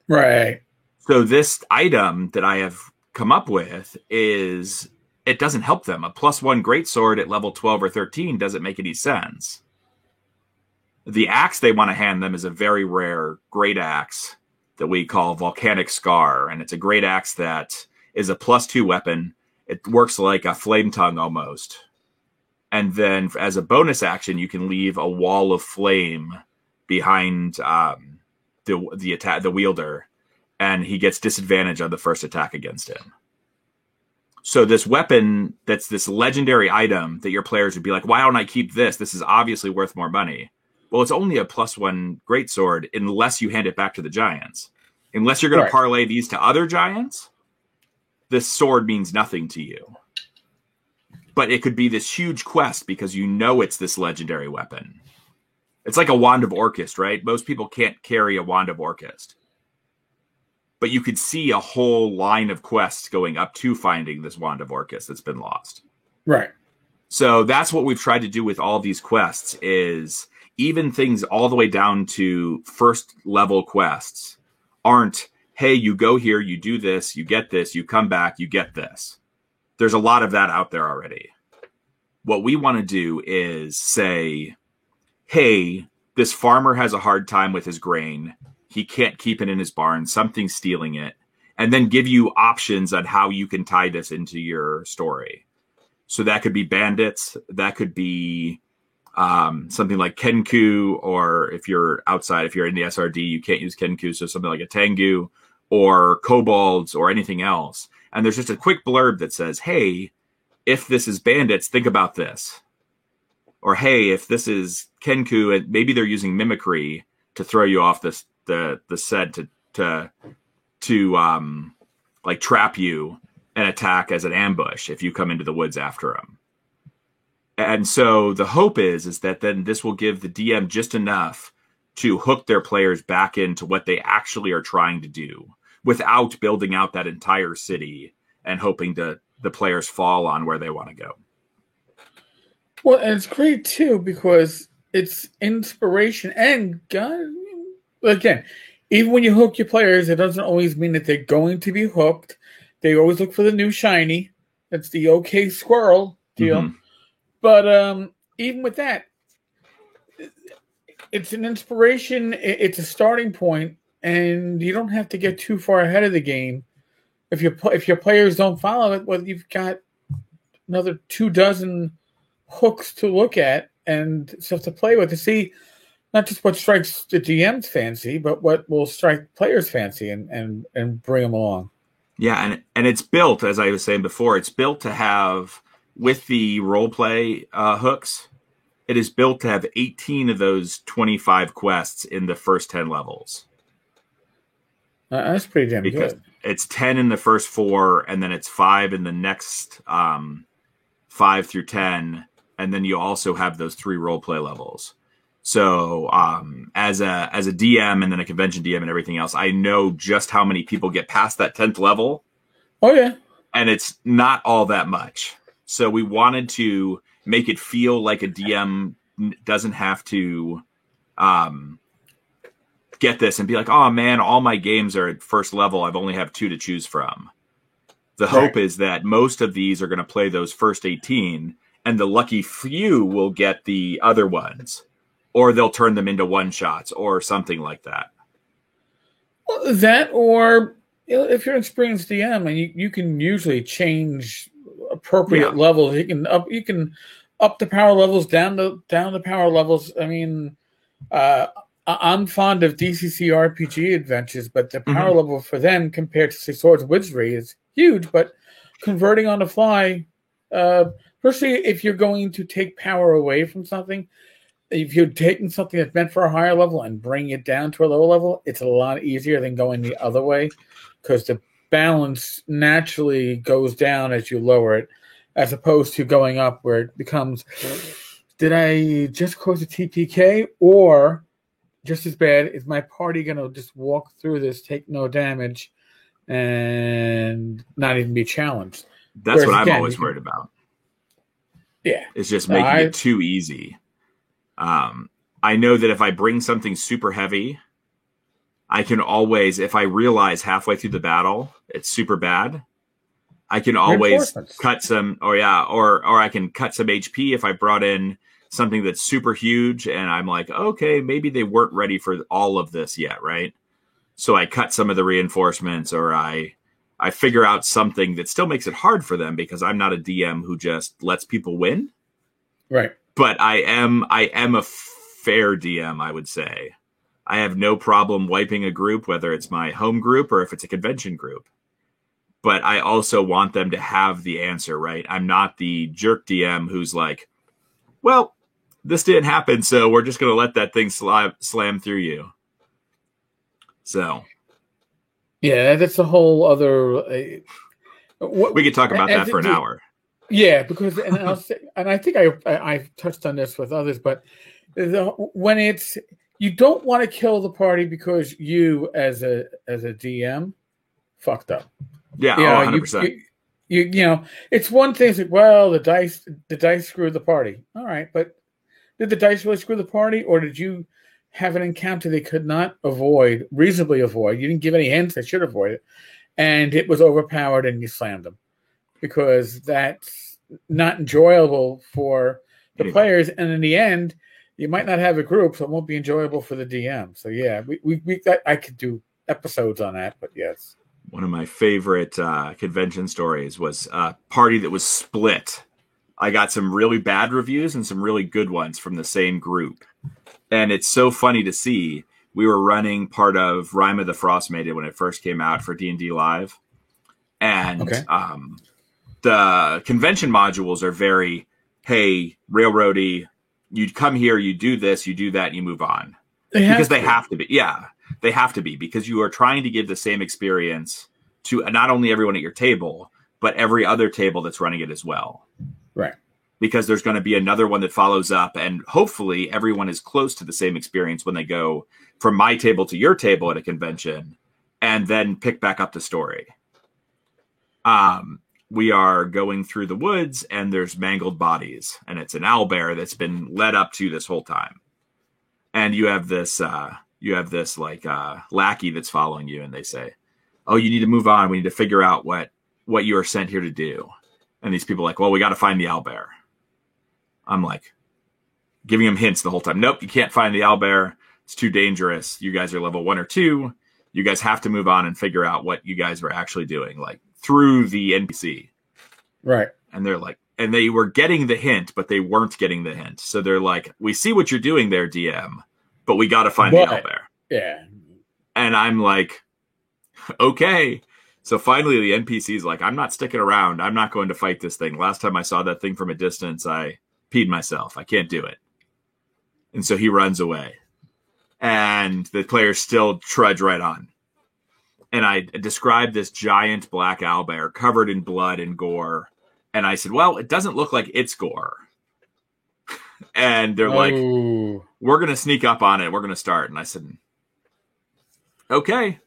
Speaker 1: Right.
Speaker 2: So this item that I have come up with it doesn't help them. A +1 greatsword at level 12 or 13 doesn't make any sense. The axe they want to hand them is a very rare great axe that we call Volcanic Scar, and it's a great axe that is a +2 weapon. It works like a flame tongue almost. And then as a bonus action, you can leave a wall of flame behind the wielder, and he gets disadvantage on the first attack against him. So this weapon, that's this legendary item that your players would be like, why don't I keep this? This is obviously worth more money. Well, it's only a +1 greatsword unless you hand it back to the giants. Unless you're going to parlay these to other giants, this sword means nothing to you. But it could be this huge quest because you know it's this legendary weapon. It's like a Wand of Orcust, right? Most people can't carry a Wand of Orcust. But you could see a whole line of quests going up to finding this Wand of Orcust that's been lost.
Speaker 1: Right.
Speaker 2: So that's what we've tried to do with all these quests, is even things all the way down to first level quests aren't, hey, you go here, you do this, you get this, you come back, you get this. There's a lot of that out there already. What we want to do is say, hey, this farmer has a hard time with his grain. He can't keep it in his barn. Something's stealing it. And then give you options on how you can tie this into your story. So that could be bandits. That could be something like Kenku, or if you're outside, if you're in the SRD, you can't use Kenku. So something like a Tengu or kobolds or anything else. And there's just a quick blurb that says, hey, if this is bandits, think about this. Or, hey, if this is Kenku, and maybe they're using mimicry to throw you off the set to like trap you and attack as an ambush if you come into the woods after them. And so the hope is that then this will give the DM just enough to hook their players back into what they actually are trying to do without building out that entire city and hoping the players fall on where they want to go.
Speaker 1: Well, and it's great too because it's inspiration, and God, again, even when you hook your players, it doesn't always mean that they're going to be hooked. They always look for the new shiny. That's the OK squirrel deal. Mm-hmm. But even with that, it's an inspiration. It's a starting point, and you don't have to get too far ahead of the game. If your players don't follow it, well, you've got another 24 hooks to look at and stuff to play with to see not just what strikes the DM's fancy, but what will strike players' fancy and bring them along.
Speaker 2: Yeah, and it's built, as I was saying before, it's built to have, with the role play hooks, it is built to have 18 of those 25 quests in the first 10 levels.
Speaker 1: That's pretty damn good.
Speaker 2: It's 10 in the first 4, and then it's 5 in the next 5 through 10, and then you also have those 3 role play levels. So as a DM and then a convention DM and everything else, I know just how many people get past that 10th level.
Speaker 1: Oh, yeah.
Speaker 2: And it's not all that much. So we wanted to make it feel like a DM doesn't have to get this and be like, oh, man, all my games are at first level. I've only have 2 to choose from. The hope is that most of these are going to play those first 18, and the lucky few will get the other ones. Or they'll turn them into one-shots or something like that.
Speaker 1: Well, that, or if you're an experienced DM, and you can usually change appropriate levels. You can up the power levels, down the power levels. I mean, I'm fond of DCC RPG adventures, but the power level for them compared to, say, Swords of Wizardry is huge. But converting on the fly, especially if you're going to take power away from something, if you're taking something that's meant for a higher level and bringing it down to a lower level, it's a lot easier than going the other way because the balance naturally goes down as you lower it, as opposed to going up where it becomes, did I just cause a TPK, or just as bad, is my party going to just walk through this, take no damage, and not even be challenged?
Speaker 2: That's what I'm always worried about.
Speaker 1: Yeah.
Speaker 2: It's just making it too easy. I know that if I bring something super heavy, I can always, if I realize halfway through the battle it's super bad, I can always cut some, or I can cut some HP if I brought in something that's super huge and I'm like, okay, maybe they weren't ready for all of this yet, right? So I cut some of the reinforcements, or I figure out something that still makes it hard for them because I'm not a DM who just lets people win.
Speaker 1: Right.
Speaker 2: But I am a fair DM, I would say. I have no problem wiping a group, whether it's my home group or if it's a convention group. But I also want them to have the answer, right? I'm not the jerk DM who's like, well, this didn't happen, so we're just going to let that thing slam through you. So,
Speaker 1: yeah, that's a whole other.
Speaker 2: We could talk about that for an hour.
Speaker 1: Yeah, because and I think I've touched on this with others, but when it's you don't want to kill the party because you as a DM fucked up.
Speaker 2: Yeah, 100%.
Speaker 1: You know, it's one thing. It's like, well, the dice screwed the party. All right, but did the dice really screw the party, or did you have an encounter they could not reasonably avoid? You didn't give any hints they should avoid it, and it was overpowered, and you slammed them because that's not enjoyable for the players. And in the end, you might not have a group, so it won't be enjoyable for the DM. So yeah, I could do episodes on that, but yes.
Speaker 2: One of my favorite convention stories was a party that was split. I got some really bad reviews and some really good ones from the same group. And it's so funny to see. We were running part of Rime of the Frostmaiden when it first came out for D&D Live. And the convention modules are very, hey, railroady, you'd come here, you do this, you do that, and you move on. They have to be. Yeah, they have to be, because you are trying to give the same experience to not only everyone at your table, but every other table that's running it as well.
Speaker 1: Right.
Speaker 2: Because there's going to be another one that follows up, and hopefully everyone is close to the same experience when they go from my table to your table at a convention and then pick back up the story. We are going through the woods and there's mangled bodies, and it's an owlbear that's been led up to this whole time. And you have this lackey that's following you, and they say, oh, you need to move on. We need to figure out what you are sent here to do. And these people are like, well, we got to find the owlbear. I'm like giving them hints the whole time. Nope, you can't find the owlbear. It's too dangerous. You guys are level 1 or 2. You guys have to move on and figure out what you guys were actually doing, like through the NPC.
Speaker 1: Right.
Speaker 2: And they're like, and they were getting the hint, but they weren't getting the hint. So they're like, we see what you're doing there, DM, but we got to find the owlbear.
Speaker 1: Yeah.
Speaker 2: And I'm like, okay. So finally the NPC's like, I'm not sticking around. I'm not going to fight this thing. Last time I saw that thing from a distance, I peed myself. I can't do it. And so he runs away. And the players still trudge right on. And I described this giant black owlbear covered in blood and gore. And I said, well, it doesn't look like it's gore. And they're like, we're going to sneak up on it. We're going to start. And I said, okay.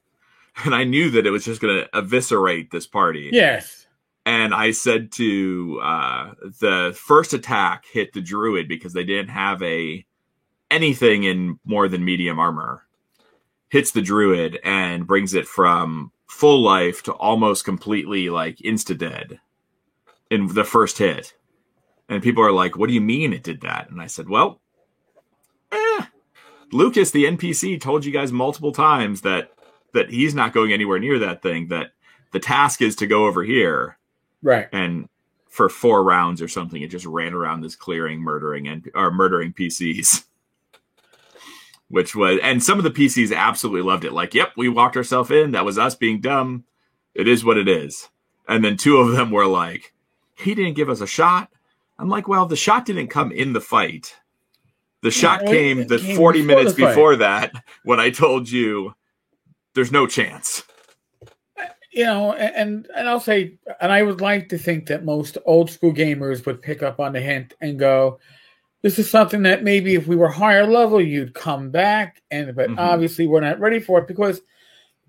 Speaker 2: And I knew that it was just going to eviscerate this party.
Speaker 1: Yes.
Speaker 2: And I said to the first attack hit the druid because they didn't have anything in more than medium armor. Hits the druid and brings it from full life to almost completely like insta-dead in the first hit. And people are like, what do you mean it did that? And I said, well, Lucas, the NPC, told you guys multiple times that he's not going anywhere near that thing, that the task is to go over here.
Speaker 1: Right.
Speaker 2: And for 4 rounds or something, it just ran around this clearing, murdering PCs. Which was, and some of the PCs absolutely loved it. Like, yep, we walked ourselves in. That was us being dumb. It is what it is. And then 2 of them were like, he didn't give us a shot. I'm like, well, the shot didn't come in the fight. The shot came 40 minutes before that when I told you there's no chance.
Speaker 1: You know, and I'll say, and I would like to think that most old school gamers would pick up on the hint and go, this is something that maybe if we were higher level, you'd come back. But obviously we're not ready for it because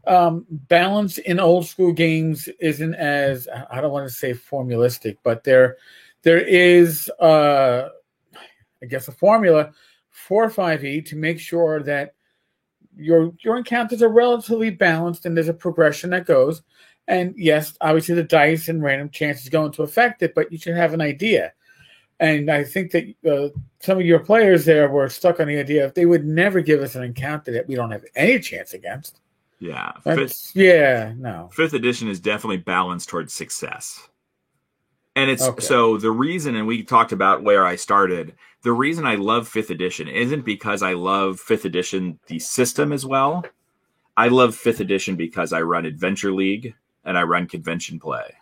Speaker 1: balance in old school games isn't as, I don't want to say formulistic, but there is, I guess, a formula for 5e to make sure that your encounters are relatively balanced and there's a progression that goes. And yes, obviously the dice and random chances go into affect it, but you should have an idea. And I think that some of your players there were stuck on the idea of they would never give us an encounter that we don't have any chance against.
Speaker 2: Yeah.
Speaker 1: No.
Speaker 2: Fifth edition is definitely balanced towards success. And it's
Speaker 1: Okay.
Speaker 2: so the reason, and we talked about where I started, the reason I love fifth edition isn't because I love fifth edition, the system as well. I love fifth edition because I run Adventure League and I run convention play.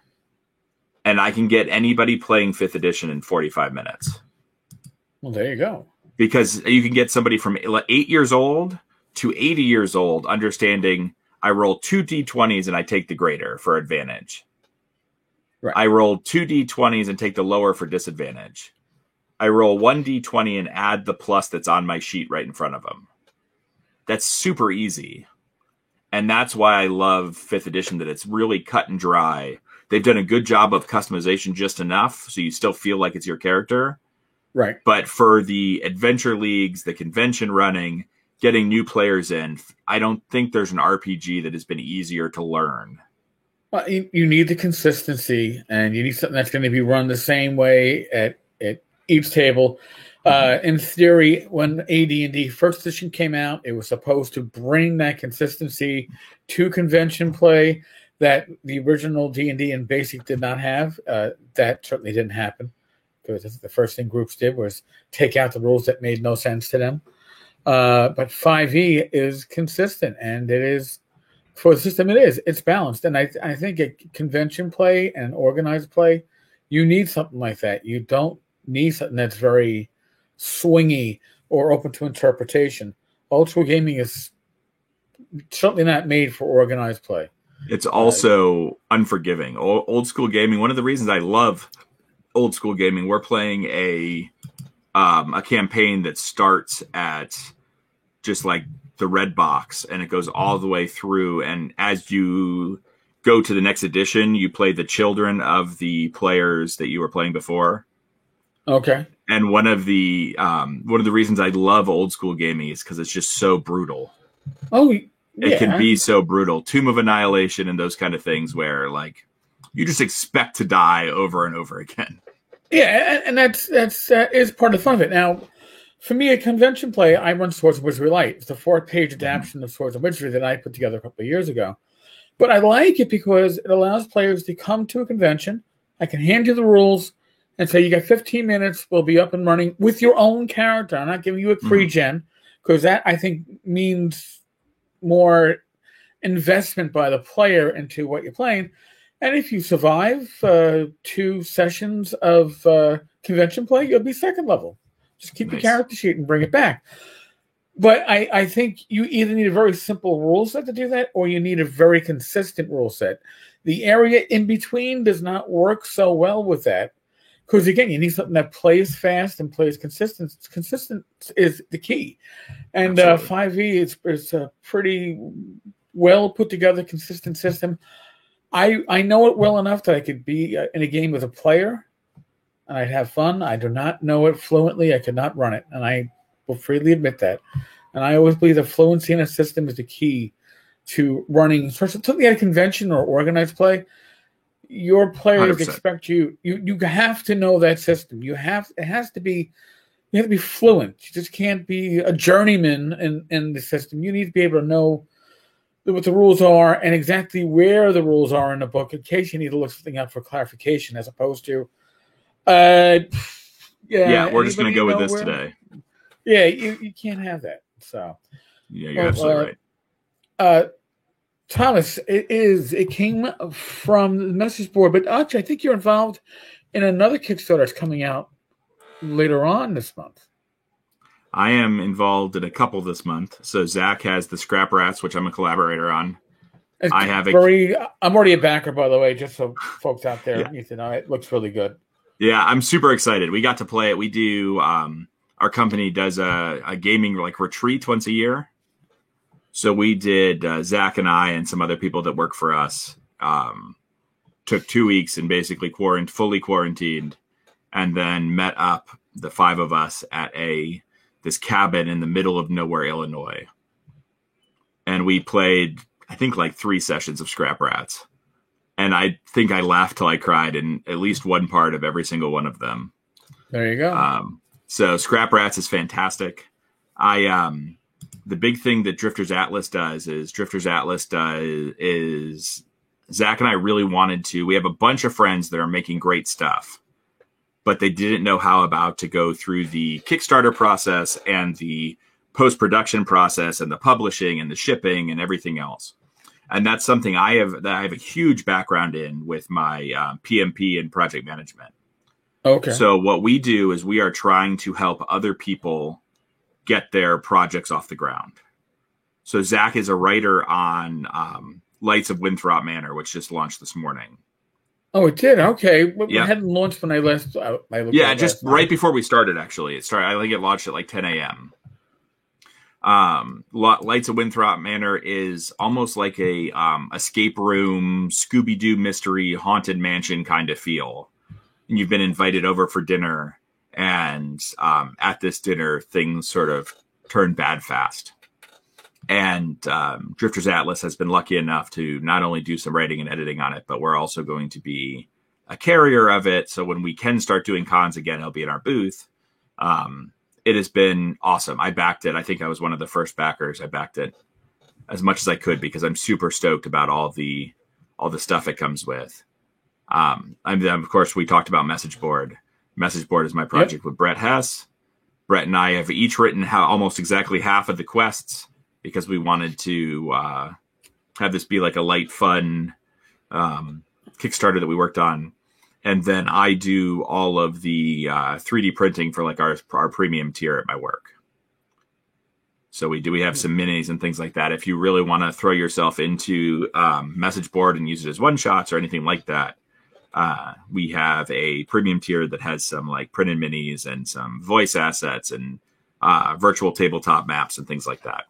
Speaker 2: And I can get anybody playing fifth edition in 45 minutes.
Speaker 1: Well, there you go.
Speaker 2: Because you can get somebody from 8 years old to 80 years old understanding I roll 2 d20s and I take the greater for advantage.
Speaker 1: Right.
Speaker 2: I roll 2 d20s and take the lower for disadvantage. I roll 1 d20 and add the plus that's on my sheet right in front of them. That's super easy. And that's why I love 5th edition, that it's really cut and dry. They've done a good job of customization just enough so you still feel like it's your character.
Speaker 1: Right.
Speaker 2: But for the adventure leagues, the convention running, getting new players in, I don't think there's an RPG that has been easier to learn.
Speaker 1: Well, you need the consistency, and you need something that's going to be run the same way at each table. In theory, when AD&D first edition came out, it was supposed to bring that consistency to convention play that the original D&D and Basic did not have. That certainly didn't happen, because the first thing groups did was take out the rules that made no sense to them. But 5e is consistent, and it is, for the system, it's balanced. And I think at convention play and organized play, you need something like that. You don't need something that's very swingy or open to interpretation. Old school gaming is certainly not made for organized play.
Speaker 2: It's also unforgiving. Old school gaming, one of the reasons I love old school gaming, we're playing a campaign that starts at just like the red box, and it goes all the way through, and as you go to the next edition, you play the children of the players that you were playing before.
Speaker 1: Okay.
Speaker 2: And one of the reasons I love old school gaming is because it's just so brutal.
Speaker 1: Oh, yeah.
Speaker 2: It can be so brutal. Tomb of Annihilation and those kind of things where like you just expect to die over and over again.
Speaker 1: Yeah, and that is part of the fun of it. Now, for me, at convention play, I run Swords of Wizardry Light. It's a 4-page adaptation of Swords of Wizardry that I put together a couple of years ago. But I like it because it allows players to come to a convention. I can hand you the rules and say, you got 15 minutes, we'll be up and running with your own character. I'm not giving you a pre-gen, because that, I think, means more investment by the player into what you're playing. And if you survive 2 sessions of convention play, you'll be second level. Just keep your character sheet and bring it back. But I think you either need a very simple rule set to do that, or you need a very consistent rule set. The area in between does not work so well with that, because, again, you need something that plays fast and plays consistent. Consistent is the key. And 5e is a pretty well put together, consistent system. I know it well enough that I could be in a game with a player and I'd have fun. I do not know it fluently. I could not run it, and I will freely admit that. And I always believe that fluency in a system is the key to running, certainly at a convention or organized play. Your players
Speaker 2: 100%.
Speaker 1: expect you have to know that system. You have to be fluent. You just can't be a journeyman in the system. You need to be able to know what the rules are and exactly where the rules are in the book in case you need to look something up for clarification, as opposed to we're
Speaker 2: just going to go with this today.
Speaker 1: Yeah, you can't have that. So
Speaker 2: yeah, you're absolutely right.
Speaker 1: Thomas, it came from the message board, but actually I think you're involved in another Kickstarter that's coming out later on this month.
Speaker 2: I am involved in a couple this month. So Zach has the Scrap Rats, which I'm a collaborator on. I'm already a backer, by the way, just so folks out there need to know. It looks really good. Yeah, I'm super excited. We got to play it. We do our company does a gaming like retreat once a year. So we did, Zach and I and some other people that work for us took 2 weeks and basically fully quarantined, and then met up, the 5 of us, at this cabin in the middle of nowhere, Illinois. And we played, I think, like 3 sessions of Scrap Rats. And I think I laughed till I cried in at least one part of every single one of them.
Speaker 1: There you go.
Speaker 2: So Scrap Rats is fantastic. the big thing that Drifters Atlas does is Zach and I really wanted to. We have a bunch of friends that are making great stuff, but they didn't know how about to go through the Kickstarter process and the post-production process and the publishing and the shipping and everything else. And that's something I have a huge background in with my PMP and project management.
Speaker 1: Okay.
Speaker 2: So what we do is we are trying to help other people get their projects off the ground. So Zach is a writer on Lights of Winthrop Manor, which just launched this morning.
Speaker 1: Oh, it did. Okay.
Speaker 2: Yeah.
Speaker 1: It hadn't launched when I last.
Speaker 2: Just right before we started. Actually, I think it launched at like 10 a.m. Lights of Winthrop Manor is almost like a escape room, Scooby-Doo mystery, haunted mansion kind of feel. And you've been invited over for dinner, and at this dinner, things sort of turn bad fast. And Drifters Atlas has been lucky enough to not only do some writing and editing on it, but we're also going to be a carrier of it. So when we can start doing cons again, it'll be in our booth. It has been awesome. I backed it. I think I was one of the first backers. I backed it as much as I could because I'm super stoked about all the stuff it comes with. Of course, we talked about Message Board. Message Board is my project with Brett Hess. Brett and I have each written almost exactly half of the quests because we wanted to have this be like a light, fun Kickstarter that we worked on. And then I do all of the 3D printing for like our premium tier at my work. So we have some minis and things like that. If you really want to throw yourself into Message Board and use it as one shots or anything like that, we have a premium tier that has some like printed minis and some voice assets and virtual tabletop maps and things like that.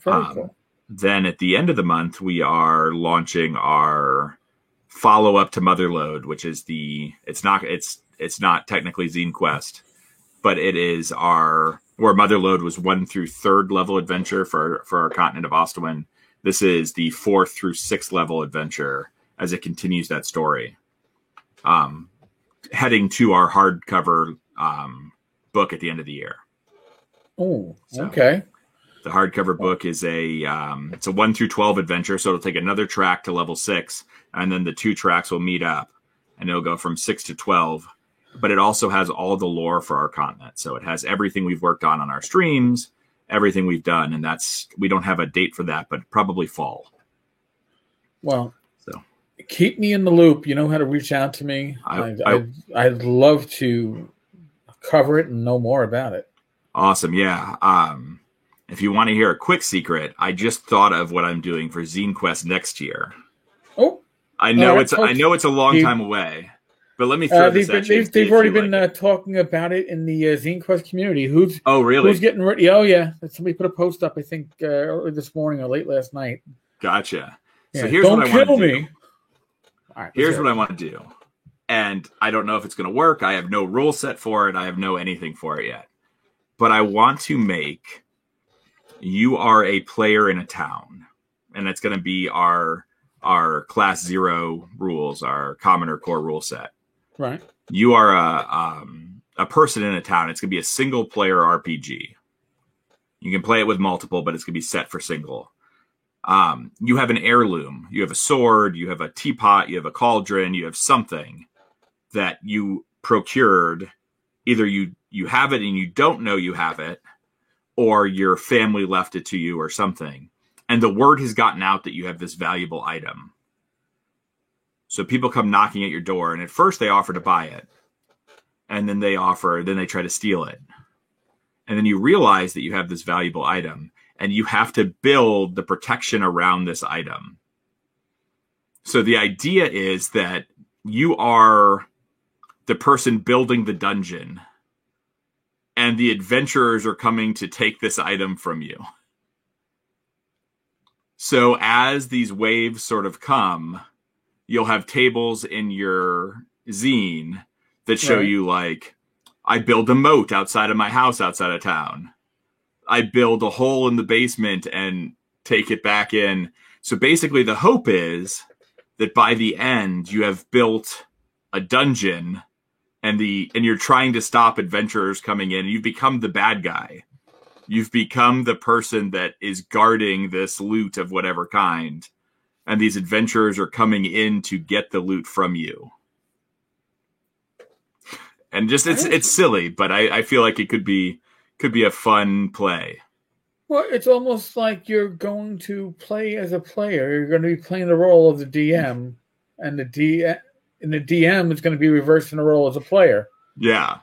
Speaker 1: Very cool.
Speaker 2: Then at the end of the month, we are launching our follow-up to Motherlode, which is it's not technically Zine Quest, but it is where Motherlode was 1 through 3rd level adventure for our continent of Ostwin. This is the 4th through 6th level adventure as it continues that story. Heading to our hardcover book at the end of the year.
Speaker 1: Oh, okay.
Speaker 2: The hardcover book is it's a 1 through 12 adventure, so it'll take another track to level 6, and then the 2 tracks will meet up, and it'll go from 6 to 12. But it also has all the lore for our continent, so it has everything we've worked on our streams, everything we've done, and we don't have a date for that, but probably fall.
Speaker 1: Well, so keep me in the loop. You know how to reach out to me. I'd love to cover it and know more about it.
Speaker 2: Awesome, yeah. If you want to hear a quick secret, I just thought of what I'm doing for Zine Quest next year.
Speaker 1: Oh,
Speaker 2: I know it's a long time away, but let me throw this at you.
Speaker 1: They've already been talking about it in the Zine Quest community.
Speaker 2: Oh, really?
Speaker 1: Who's getting ready? Oh, yeah. Somebody put a post up, I think, early this morning or late last night.
Speaker 2: Gotcha.
Speaker 1: Yeah,
Speaker 2: so here's what I want to do.
Speaker 1: All right,
Speaker 2: here's what I want to do, and I don't know if it's going to work. I have no rule set for it. I have no anything for it yet, but I want to make. You are a player in a town, and it's going to be our class 0 rules, our commoner core rule set.
Speaker 1: Right.
Speaker 2: You are a person in a town. It's going to be a single player RPG. You can play it with multiple, but it's going to be set for single. You have an heirloom. You have a sword. You have a teapot. You have a cauldron. You have something that you procured. Either you have it and you don't know you have it, or your family left it to you or something. And the word has gotten out that you have this valuable item. So people come knocking at your door, and at first they offer to buy it. And then they try to steal it. And then you realize that you have this valuable item, and you have to build the protection around this item. So the idea is that you are the person building the dungeon, and the adventurers are coming to take this item from you. So as these waves sort of come, you'll have tables in your zine that show you like, I build a moat outside of my house outside of town. I build a hole in the basement and take it back in. So basically the hope is that by the end you have built a dungeon and you're trying to stop adventurers coming in. You've become the bad guy. You've become the person that is guarding this loot of whatever kind, and these adventurers are coming in to get the loot from you. And just it's silly, but I feel like it could be a fun play.
Speaker 1: Well, it's almost like you're going to play as a player. You're going to be playing the role of the DM, and the DM is going to be reversing the role as a player.
Speaker 2: Yeah.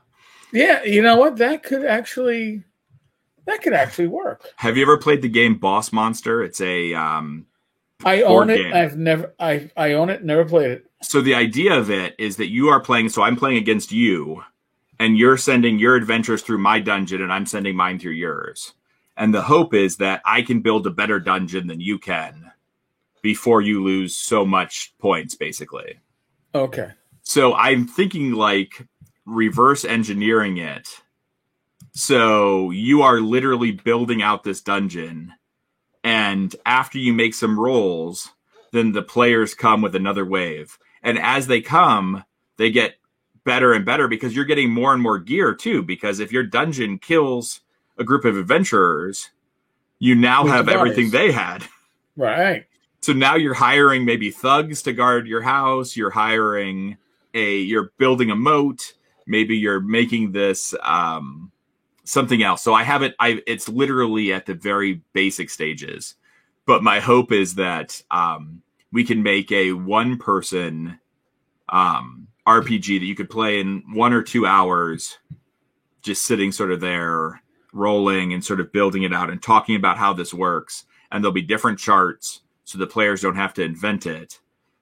Speaker 1: Yeah, you know what? That could actually work.
Speaker 2: Have you ever played the game Boss Monster? It's a
Speaker 1: I own it. Game. I own it. Never played it.
Speaker 2: So the idea of it is that you are playing. So I'm playing against you, and you're sending your adventures through my dungeon, and I'm sending mine through yours. And the hope is that I can build a better dungeon than you can before you lose so much points, basically.
Speaker 1: Okay.
Speaker 2: So I'm thinking like reverse engineering it. So you are literally building out this dungeon, and after you make some rolls, then the players come with another wave. And as they come, they get better and better because you're getting more and more gear too. Because if your dungeon kills a group of adventurers, you now have everything they had.
Speaker 1: Right.
Speaker 2: So now you're hiring maybe thugs to guard your house. You're you're building a moat. Maybe you're making this something else. So it's literally at the very basic stages. But my hope is that we can make a one-person RPG that you could play in 1 or 2 hours, just sitting sort of there, rolling and sort of building it out and talking about how this works. And there'll be different charts so the players don't have to invent it.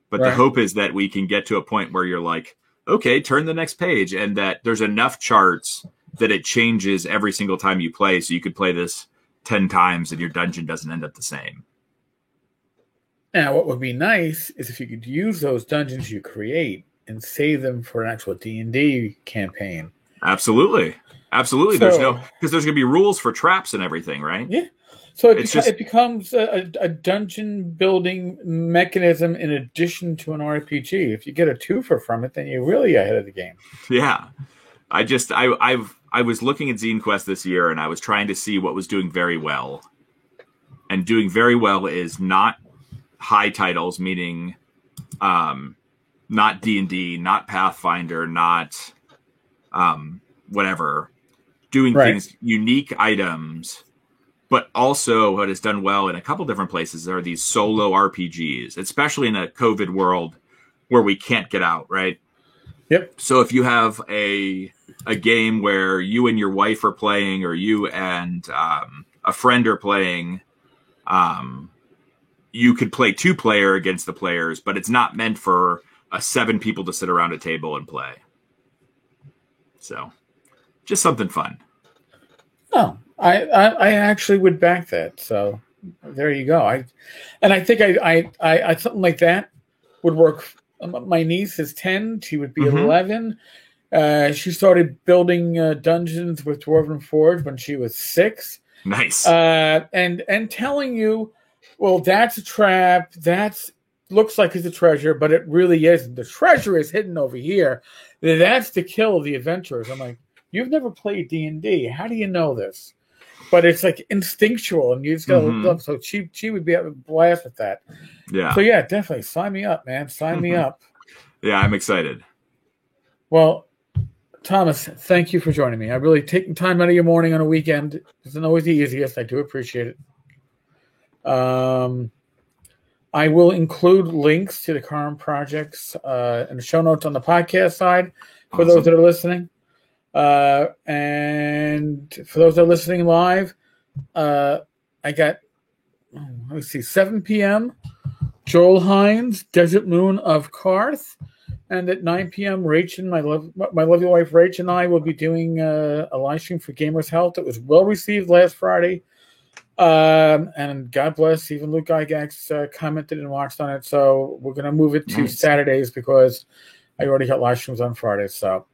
Speaker 2: But The hope is that we can get to a point where you're like, okay, turn the next page, and that there's enough charts that it changes every single time you play. So you could play this 10 times and your dungeon doesn't end up the same.
Speaker 1: Now, what would be nice is if you could use those dungeons you create and save them for an actual D&D campaign.
Speaker 2: Absolutely.
Speaker 1: So,
Speaker 2: there's going to be rules for traps and everything, right?
Speaker 1: Yeah. So it becomes a dungeon building mechanism in addition to an RPG. If you get a twofer from it, then you're really ahead of the game.
Speaker 2: Yeah. I was looking at Zine Quest this year, and I was trying to see what was doing very well. And doing very well is not high titles, meaning not D&D, not Pathfinder, not whatever. Doing things, unique items, but also what has done well in a couple different places are these solo RPGs, especially in a COVID world where we can't get out, right?
Speaker 1: Yep.
Speaker 2: So if you have a game where you and your wife are playing, or you and a friend are playing, you could play 2-player against the players, but it's not meant for 7 people to sit around a table and play. So just something fun.
Speaker 1: Oh, I actually would back that. So there you go. I think I something like that would work. My niece is 10. She would be 11. She started building dungeons with Dwarven Forge when she was 6.
Speaker 2: Nice.
Speaker 1: And telling you, well, that's a trap. Looks like it's a treasure, but it really isn't. The treasure is hidden over here. That's to kill the adventurers. I'm like, you've never played D&D. How do you know this? But it's like instinctual, and you just gotta look up. So she would be having a blast with that.
Speaker 2: Yeah.
Speaker 1: So yeah, definitely sign me up, man. Sign me up.
Speaker 2: Yeah, I'm excited.
Speaker 1: Well, Thomas, thank you for joining me. I really taking time out of your morning on a weekend isn't always the easiest. I do appreciate it. I will include links to the current projects in the show notes on the podcast side for those that are listening. And for those that are listening live, I got, let me see, 7 p.m. Joel Hines, Desert Moon of Karth. And at 9 p.m., Rach, my lovely wife Rach, and I will be doing a live stream for Gamers Health. It was well received last Friday. And God bless, even Luke Gygax commented and watched on it. So we're going to move it to Saturdays because I already got live streams on Fridays. So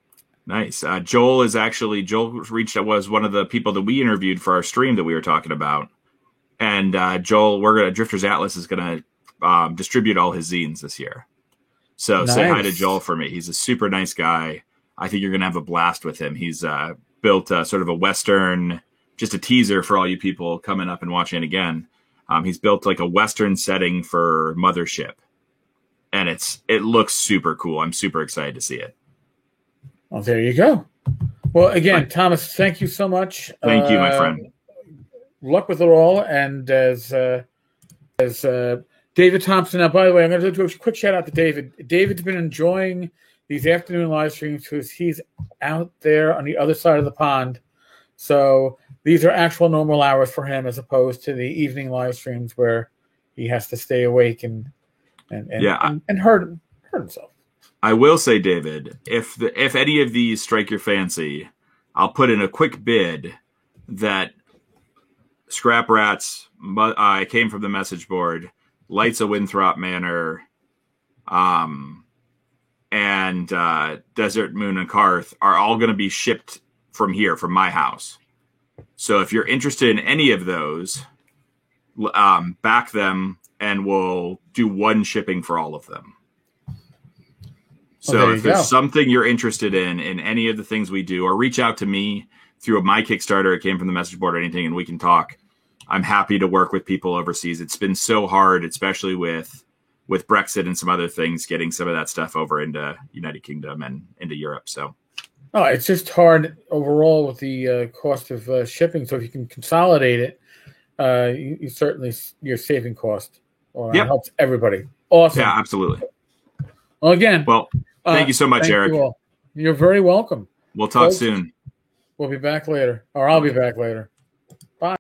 Speaker 2: nice. Joel reached out, was one of the people that we interviewed for our stream that we were talking about. And Joel, Drifters Atlas is going to distribute all his zines this year. So
Speaker 1: nice.
Speaker 2: Say hi to Joel for me. He's a super nice guy. I think you're going to have a blast with him. He's built sort of a Western just a teaser for all you people coming up and watching it again. He's built like a Western setting for Mothership, and it looks super cool. I'm super excited to see it.
Speaker 1: Well, there you go. Well, again, Thomas, thank you so much.
Speaker 2: Thank you, my friend.
Speaker 1: Luck with it all. And as David Thompson, now, by the way, I'm going to do a quick shout out to David. David's been enjoying these afternoon live streams because he's out there on the other side of the pond. So these are actual normal hours for him as opposed to the evening live streams where he has to stay awake and hurt himself.
Speaker 2: I will say, David, if any of these strike your fancy, I'll put in a quick bid that Scrap Rats, I Came from the Message Board, Lights of Winthrop Manor, and Desert Moon and Karth are all going to be shipped from here, from my house. So if you're interested in any of those, back them and we'll do one shipping for all of them. So if there's something you're interested in any of the things we do, or reach out to me through my Kickstarter, It Came from the Message Board or anything, and we can talk. I'm happy to work with people overseas. It's been so hard, especially with Brexit and some other things, getting some of that stuff over into United Kingdom and into Europe. So,
Speaker 1: it's just hard overall with the cost of shipping. So if you can consolidate it, you certainly you're saving cost. Or it helps everybody. Awesome.
Speaker 2: Yeah, absolutely.
Speaker 1: Well, again,
Speaker 2: thank you so much, Eric.
Speaker 1: You're very welcome.
Speaker 2: We'll talk soon.
Speaker 1: We'll be back later, or I'll be back later. Bye.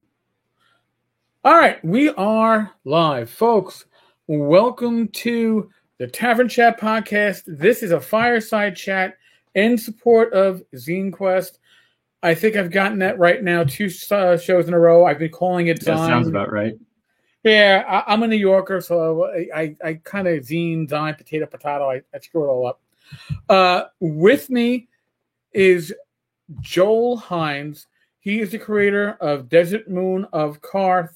Speaker 1: All right, we are live, folks. Welcome to the Tavern Chat podcast. This is a fireside chat in support of Zine Quest. I think I've gotten that right now 2 shows in a row. I've been calling it Zine.
Speaker 3: That sounds about right.
Speaker 1: Yeah, I'm a New Yorker, so I kind of zine, potato, I screw it all up. With me is Joel Hines. He is the creator of Desert Moon of Karth.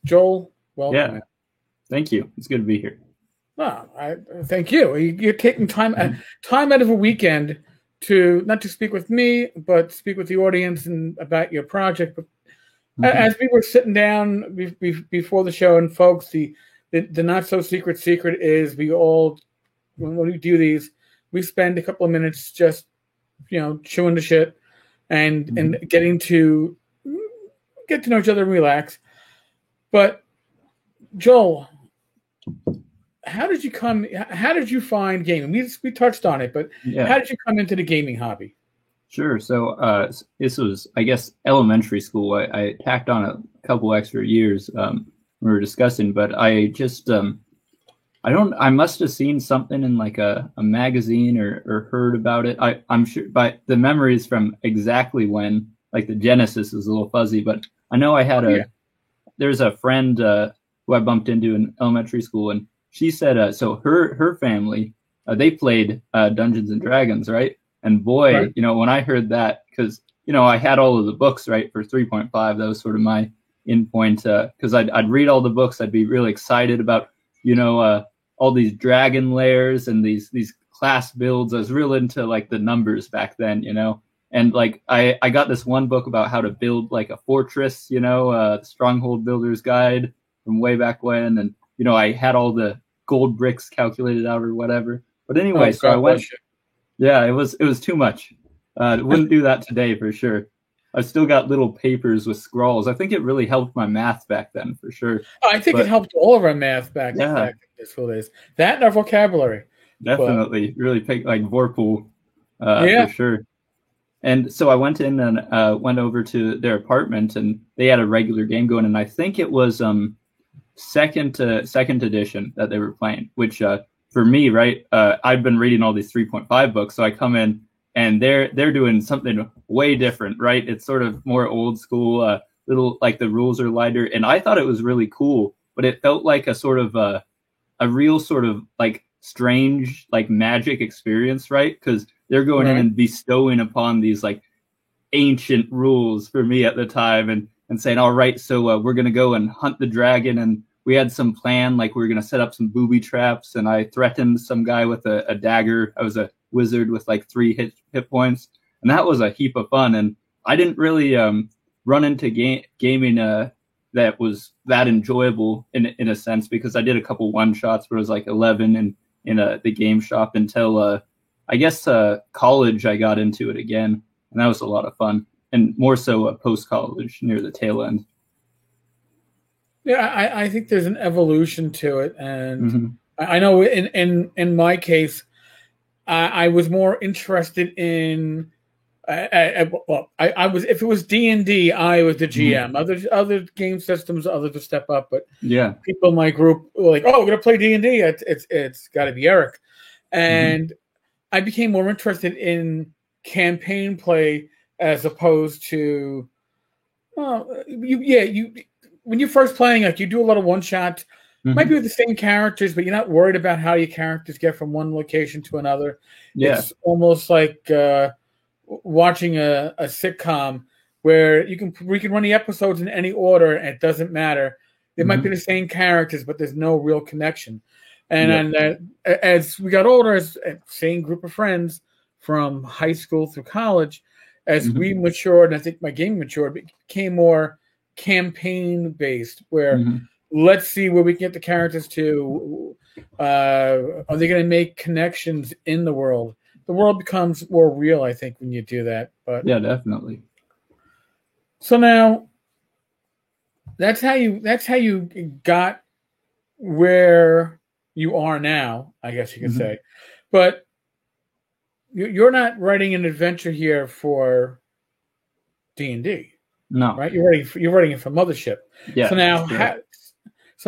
Speaker 1: Joel, welcome.
Speaker 3: Yeah, thank you. It's good to be here.
Speaker 1: Thank you. You're taking time out of a weekend to not to speak with me, but speak with the audience and about your project. But as we were sitting down before the show, and folks, the not so secret is we all, when we do these, we spend a couple of minutes just chewing the shit and getting to get to know each other and relax. But Joel, how did you find gaming? We touched on it, but how did you come into the gaming hobby?
Speaker 3: Sure. So this was, I guess, elementary school. I tacked on a couple extra years we were discussing, but I just I must have seen something in like a magazine or heard about it. I'm sure, but the memories from exactly when, like the genesis is a little fuzzy, but I know I had there's a friend who I bumped into in elementary school, and she said, so her family, they played Dungeons and Dragons, right? And boy, right. When I heard that, because, I had all of the books, right, for 3.5, that was sort of my endpoint, because I'd read all the books. I'd be really excited about, all these dragon lairs and these class builds. I was real into, like, the numbers back then, And, like, I got this one book about how to build, like, a fortress, the Stronghold Builder's Guide from way back when. And, I had all the gold bricks calculated out or whatever. But anyway, so I went... Yeah, it was too much. Wouldn't do that today for sure. I've still got little papers with scrawls. I think it really helped my math back then for sure.
Speaker 1: I think it helped all of our math back in the school days. That and our vocabulary.
Speaker 3: Definitely. Really picked like Vorpal for sure. And so I went in and went over to their apartment, and they had a regular game going, and I think it was second edition that they were playing, which for me, right, I've been reading all these 3.5 books, so I come in and they're doing something way different, right? It's sort of more old school, little like the rules are lighter, and I thought it was really cool, but it felt like a sort of a real sort of like strange like magic experience, right? Because they're going in and bestowing upon these like ancient rules for me at the time, and saying, all right, so we're gonna go and hunt the dragon, and we had some plan, like we were going to set up some booby traps, and I threatened some guy with a dagger. I was a wizard with like 3 hit points. and that was a heap of fun. And I didn't really run into gaming that was that enjoyable in a sense, because I did a couple one shots where it was like 11 and in the game shop until I guess college. I got into it again, and that was a lot of fun, and more so post college near the tail end.
Speaker 1: Yeah, I think there's an evolution to it, and I know in my case, I was more interested in. I was, if it was D&D, I was the GM. Other game systems, others to step up, but
Speaker 3: yeah,
Speaker 1: people in my group were like, "Oh, we're gonna play D&D." It's got to be Eric, and I became more interested in campaign play as opposed to, when you're first playing, like you do a lot of one shot, might be with the same characters, but you're not worried about how your characters get from one location to another.
Speaker 3: Yeah.
Speaker 1: It's almost like watching a sitcom where we can run the episodes in any order and it doesn't matter. It might be the same characters, but there's no real connection. And as we got older, as same group of friends from high school through college, as we matured, and I think my game matured, it became more campaign based, where let's see where we can get the characters to. Are they going to make connections in the world? The world becomes more real, I think, when you do that. But
Speaker 3: yeah, definitely.
Speaker 1: So now that's how you got where you are now, I guess you could say. But you're not writing an adventure here for D&D.
Speaker 3: No,
Speaker 1: right? You're writing it for Mothership.
Speaker 3: Yeah.
Speaker 1: So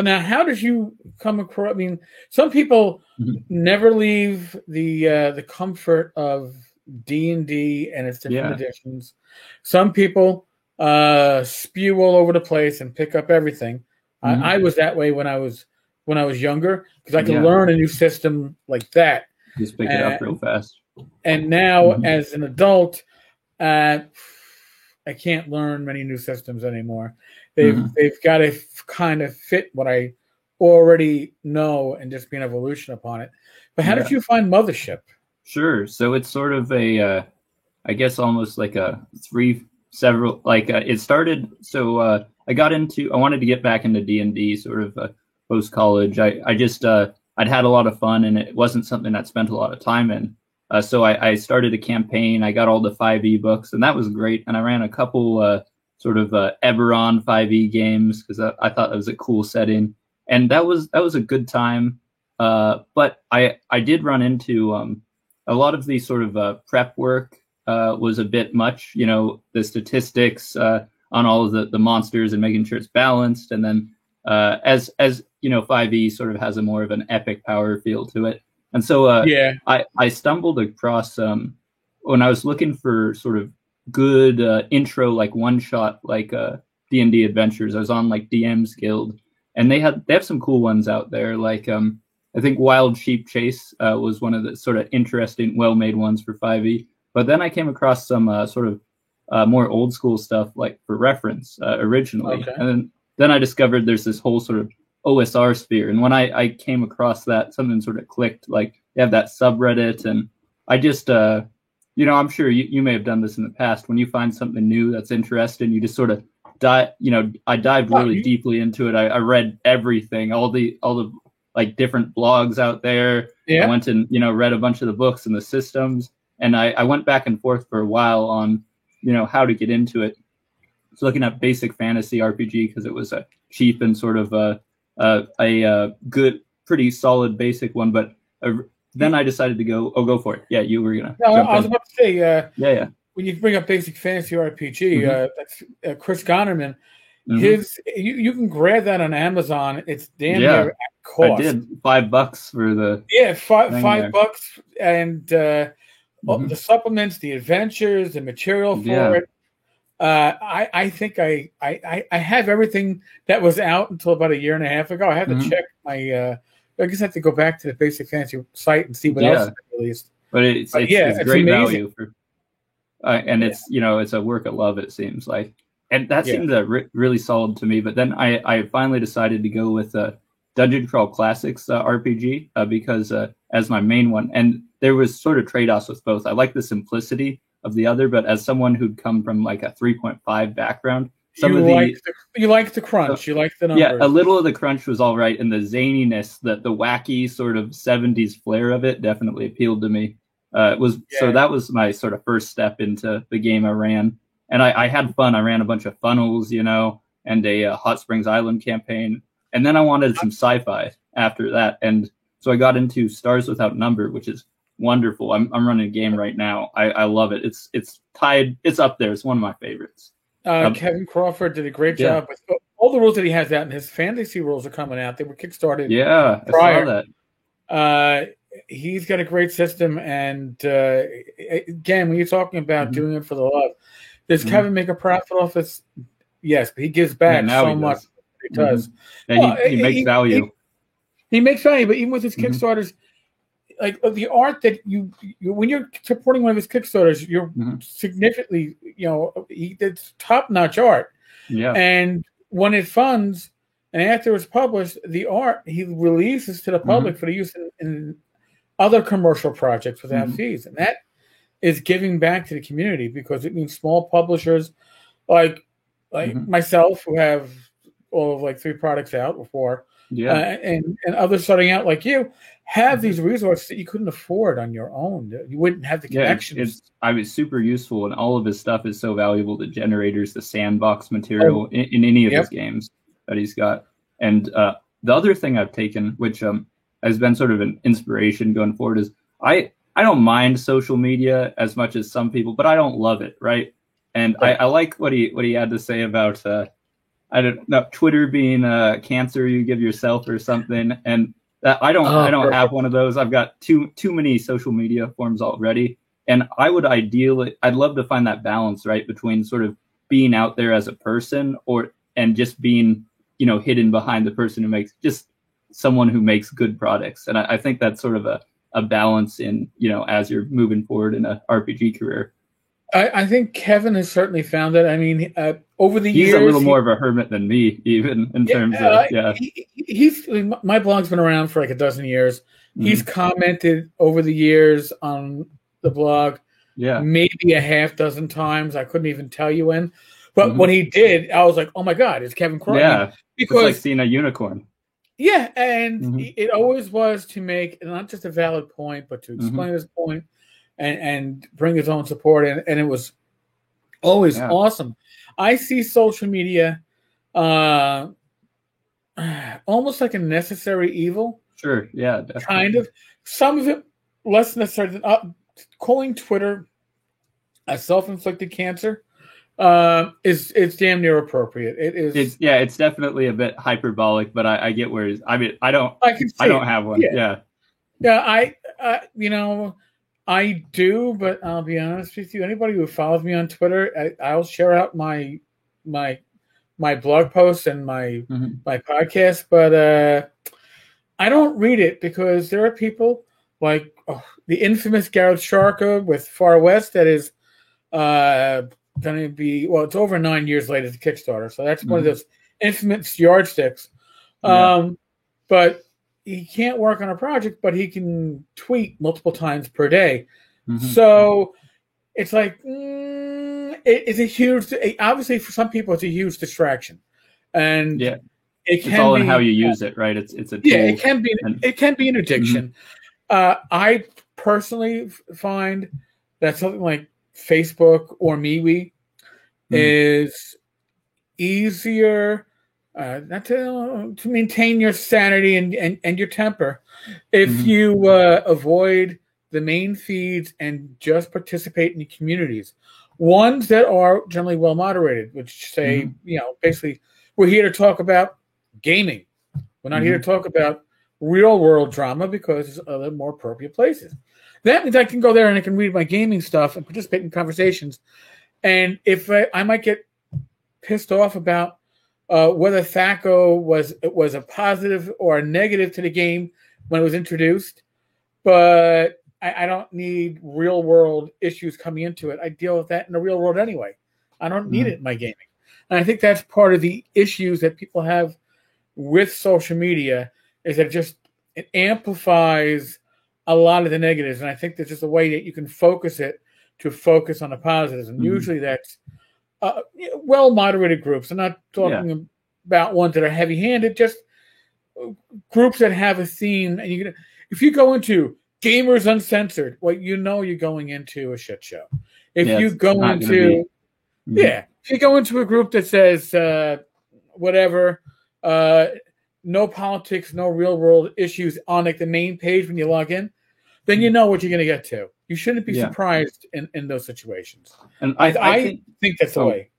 Speaker 1: now, how did you come across? I mean, some people never leave the comfort of D&D and its different editions. Some people spew all over the place and pick up everything. I was that way when I was younger, because I could learn a new system like that.
Speaker 3: Just pick it up real fast.
Speaker 1: And now, as an adult, I can't learn many new systems anymore. They've got to kind of fit what I already know and just be an evolution upon it. But how did you find Mothership?
Speaker 3: Sure. So it's sort of a, I guess almost like it started. So I wanted to get back into D&D sort of post college. I just, I'd had a lot of fun, and it wasn't something I spent a lot of time in. So I started a campaign. I got all the 5e books, and that was great. And I ran a couple sort of Eberron 5e games because I thought that was a cool setting, and that was a good time. But I did run into a lot of the sort of prep work was a bit much. You know, the statistics on all of the monsters and making sure it's balanced, and then as you know, 5e sort of has a more of an epic power feel to it. And so I stumbled across when I was looking for sort of good intro, like one shot, like D&D adventures. I was on like DM's Guild, and they have some cool ones out there. Like I think Wild Sheep Chase was one of the sort of interesting, well-made ones for 5e. But then I came across some sort of more old school stuff, like for reference originally, and then I discovered there's this whole sort of OSR sphere. And when I came across that, something sort of clicked. Like, you have that subreddit, and I just, you know, I'm sure you may have done this in the past. When you find something new that's interesting, you just sort of I dived really deeply into it. I read everything, all the like different blogs out there. I went and, you know, read a bunch of the books and the systems, and I went back and forth for a while on, you know, how to get into it. So looking at basic fantasy RPG, because it was a cheap and sort of a good, pretty solid basic one. But then I decided to go for it. Yeah, you were gonna.
Speaker 1: No, I was about to say.
Speaker 3: Yeah.
Speaker 1: When you bring up basic fantasy RPG, that's Chris Gonnerman. You can grab that on Amazon. It's damn near at cost.
Speaker 3: I did $5 for the
Speaker 1: $5, and the supplements, the adventures, the material for it. I think I have everything that was out until about a year and a half ago. I have to check my. I guess I have to go back to the Basic Fantasy site and see what else is released.
Speaker 3: But it's great value for, and it's, you know, it's a work of love, it seems like, and that seemed really solid to me. But then I finally decided to go with Dungeon Crawl Classics RPG because as my main one, and there was sort of trade-offs with both. I like the simplicity of the other, but as someone who'd come from like a 3.5 background, some
Speaker 1: you
Speaker 3: of
Speaker 1: you like the crunch, you like the numbers.
Speaker 3: Yeah, a little of the crunch was all right, and the zaniness, the wacky sort of 70s flair of it definitely appealed to me. So that was my sort of first step into the game I ran, and I had fun. I ran a bunch of funnels, and a Hot Springs Island campaign, and then I wanted some sci-fi after that, and so I got into Stars Without Number, which is wonderful. I'm running a game right now. I love it. It's tied. It's up there. It's one of my favorites.
Speaker 1: Kevin Crawford did a great job with all the rules that he has out, and his fantasy rules are coming out. They were kickstarted.
Speaker 3: Yeah, prior. I saw that.
Speaker 1: He's got a great system, and again, when you're talking about doing it for the love, does Kevin make a profit off this? Yes, but he gives back so much. He does.
Speaker 3: And he makes value.
Speaker 1: He makes value, but even with his Kickstarters, like the art that you when you're supporting one of his Kickstarters, you're significantly, it's top-notch art.
Speaker 3: Yeah.
Speaker 1: And when it funds, and after it's published, the art he releases to the public for the use in other commercial projects without fees, and that is giving back to the community, because it means small publishers like myself, who have all of like 3 products out before. And others starting out like you have these resources that you couldn't afford on your own. You wouldn't have the connections.
Speaker 3: It's super useful, and all of his stuff is so valuable to generators, the sandbox material in any of his games that he's got. And the other thing I've taken, which has been sort of an inspiration going forward, is I don't mind social media as much as some people, but I don't love it, right? And I like what he had to say about I don't know, Twitter being cancer you give yourself or something, and that I don't have one of those. I've got too many social media forms already, and I'd love to find that balance, right, between sort of being out there as a person and just being hidden behind the person who makes just someone who makes good products. And I think that's sort of a balance in as you're moving forward in a RPG career.
Speaker 1: I think Kevin has certainly found it. I mean, over the years,
Speaker 3: he's a little more of a hermit than me, even in terms of
Speaker 1: my blog's been around for like a dozen years. He's commented over the years on the blog, maybe a half dozen times. I couldn't even tell you when, but when he did, I was like, "Oh my God, it's Kevin Crawford!"
Speaker 3: Yeah, because it's like seeing a unicorn.
Speaker 1: Yeah, and it always was to make not just a valid point, but to explain his point. And bring his own support, and it was always awesome. I see social media almost like a necessary evil.
Speaker 3: Sure, yeah, definitely.
Speaker 1: Kind of. Some of it less necessary than calling Twitter a self-inflicted cancer it's damn near appropriate. It is.
Speaker 3: It's definitely a bit hyperbolic, but I get where he's. I mean, I don't have one.
Speaker 1: I do, but I'll be honest with you. Anybody who follows me on Twitter, I'll share out my blog posts and my podcast, but I don't read it, because there are people like the infamous Garrett Sharka with Far West that is going to be, it's over 9 years later to Kickstarter, so that's one of those infamous yardsticks. But he can't work on a project, but he can tweet multiple times per day. So it's like it's a huge. Obviously, for some people, it's a huge distraction, and
Speaker 3: it's all in how you use it, right? It's a tool.
Speaker 1: It can be an addiction. I personally find that something like Facebook or MeWe is easier. Not to maintain your sanity and your temper, if you avoid the main feeds and just participate in the communities, ones that are generally well moderated, which say basically we're here to talk about gaming. We're not here to talk about real world drama, because there's other more appropriate places. That means I can go there and I can read my gaming stuff and participate in conversations. And if I might get pissed off about whether THACO was a positive or a negative to the game when it was introduced, but I don't need real world issues coming into it. I deal with that in the real world anyway. I don't need it in my gaming, and I think that's part of the issues that people have with social media, is that it amplifies a lot of the negatives, and I think there's just a way that you can focus it to focus on the positives, and
Speaker 3: Mhm.
Speaker 1: usually that's well moderated groups. I'm not talking about ones that are heavy handed, just groups that have a theme. And if you go into Gamers Uncensored, well, you know you're going into a shit show. If
Speaker 3: Yeah,
Speaker 1: you
Speaker 3: it's
Speaker 1: go
Speaker 3: not gonna
Speaker 1: into
Speaker 3: be. Mhm.
Speaker 1: yeah, if you go into a group that says whatever, no politics, no real world issues on like the main page when you log in, then you know what you're going to get to. You shouldn't be
Speaker 3: Yeah.
Speaker 1: surprised in those situations.
Speaker 3: And
Speaker 1: I think that's the
Speaker 3: Oh.
Speaker 1: way.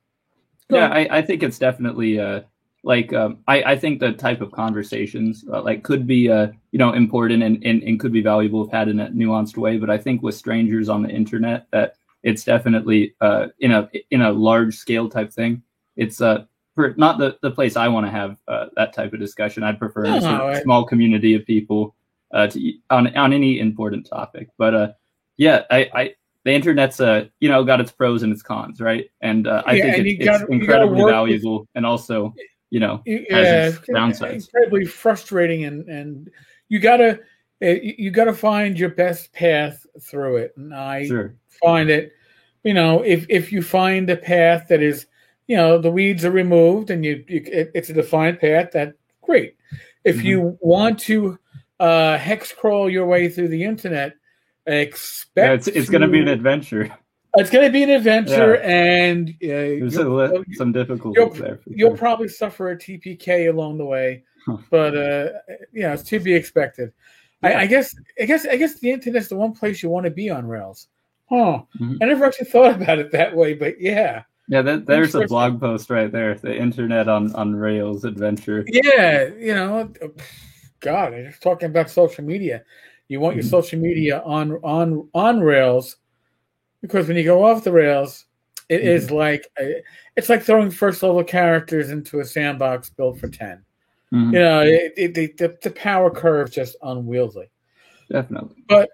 Speaker 1: Go
Speaker 3: Yeah,
Speaker 1: ahead.
Speaker 3: I think it's definitely I think the type of conversations like could be important and could be valuable if had in a nuanced way. But I think with strangers on the internet, that it's definitely in a large scale type thing. It's not the place I want to have that type of discussion. I'd prefer a sort of small community of people on any important topic. But the internet's got its pros and its cons, right? And I think it's incredibly valuable, and also has its downsides.
Speaker 1: Incredibly frustrating, and you gotta find your best path through it. And I find it, if you find a path that is, the weeds are removed and it's a defined path, that's great. If you want to hex crawl your way through the internet, expect
Speaker 3: it's going to be an adventure.
Speaker 1: It's going to be an adventure, and
Speaker 3: there's some difficulties there.
Speaker 1: You'll probably suffer a TPK along the way, but it's to be expected. Yeah. I guess the internet's the one place you want to be on Rails. Huh? Mm-hmm. I never actually thought about it that way, but yeah.
Speaker 3: Yeah, there's a blog post right there. The internet on Rails adventure.
Speaker 1: Yeah, God, I'm just talking about social media. You want your social media on Rails, because when you go off the Rails, it is like it's like throwing first level characters into a sandbox built for 10. Mm-hmm. The power curve is just unwieldy.
Speaker 3: Definitely.
Speaker 1: But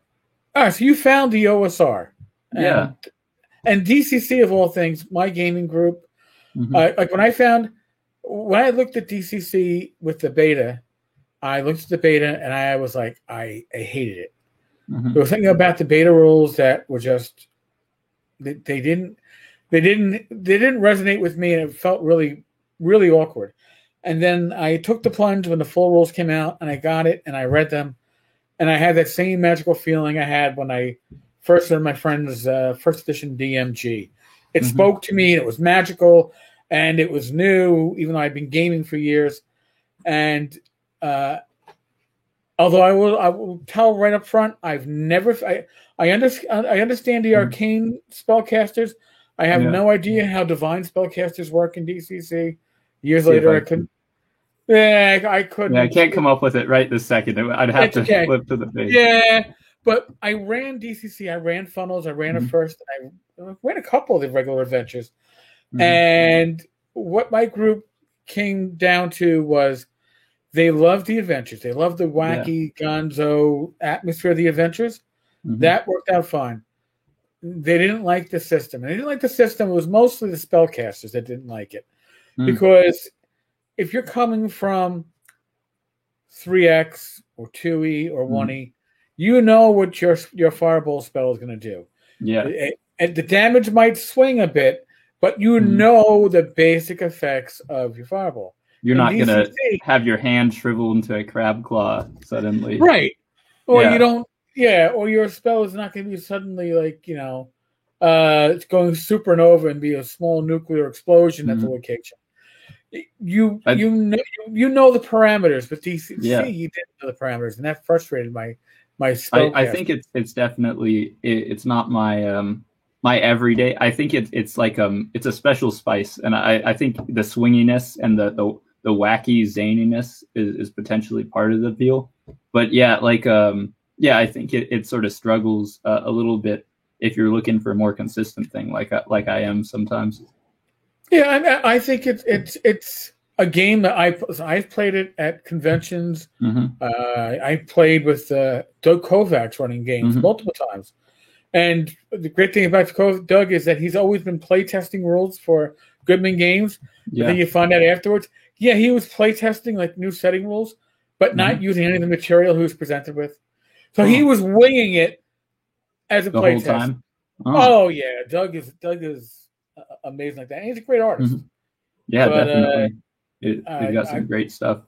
Speaker 1: so you found the OSR, and DCC of all things, my gaming group. Mm-hmm. Like when I looked at DCC with the beta. I looked at the beta and I was like, I hated it. Mm-hmm. There was something about the beta rules that were just they didn't resonate with me, and it felt really, really awkward. And then I took the plunge when the full rules came out, and I got it and I read them, and I had that same magical feeling I had when I first read my friend's first edition DMG. It spoke to me, and it was magical, and it was new, even though I'd been gaming for years. And although I will tell right up front, I've never. I understand the arcane spellcasters. I have no idea how divine spellcasters work in DCC. Years later, I couldn't. Yeah, I couldn't.
Speaker 3: Yeah, I can't come up with it right this second. I'd have to flip to the page.
Speaker 1: Yeah, but I ran DCC. I ran funnels. I ran it first. I ran a couple of the regular adventures, and what my group came down to was. They loved the adventures. They loved the wacky gonzo atmosphere of the adventures. Mm-hmm. That worked out fine. They didn't like the system. And they didn't like the system. It was mostly the spellcasters that didn't like it. Because if you're coming from 3X or 2E or 1E, you know what your fireball spell is going to do.
Speaker 3: Yeah.
Speaker 1: And the damage might swing a bit, but you know the basic effects of your fireball.
Speaker 3: You're not going to have your hand shrivel into a crab claw suddenly.
Speaker 1: Right. Or you don't, or your spell is not going to be suddenly like, it's going supernova and be a small nuclear explosion at the location. You know the parameters, but DCC, you didn't know the parameters, and that frustrated my spell.
Speaker 3: I think it's definitely, it's not my everyday. I think it's like, it's a special spice. And I think the swinginess and the wacky zaniness is potentially part of the appeal. But I think it sort of struggles a little bit if you're looking for a more consistent thing, like I am sometimes.
Speaker 1: Yeah, I think it's a game that I've played it at conventions. I played with Doug Kovacs running games multiple times, and the great thing about Doug is that he's always been playtesting rules for Goodman Games. But then you find out afterwards. Yeah, he was playtesting like new setting rules, but not using any of the material he was presented with. So he was winging it as a playtest. Oh yeah, Doug is amazing like that. And he's a great artist.
Speaker 3: Mm-hmm. Yeah, but, definitely. They've got some great stuff.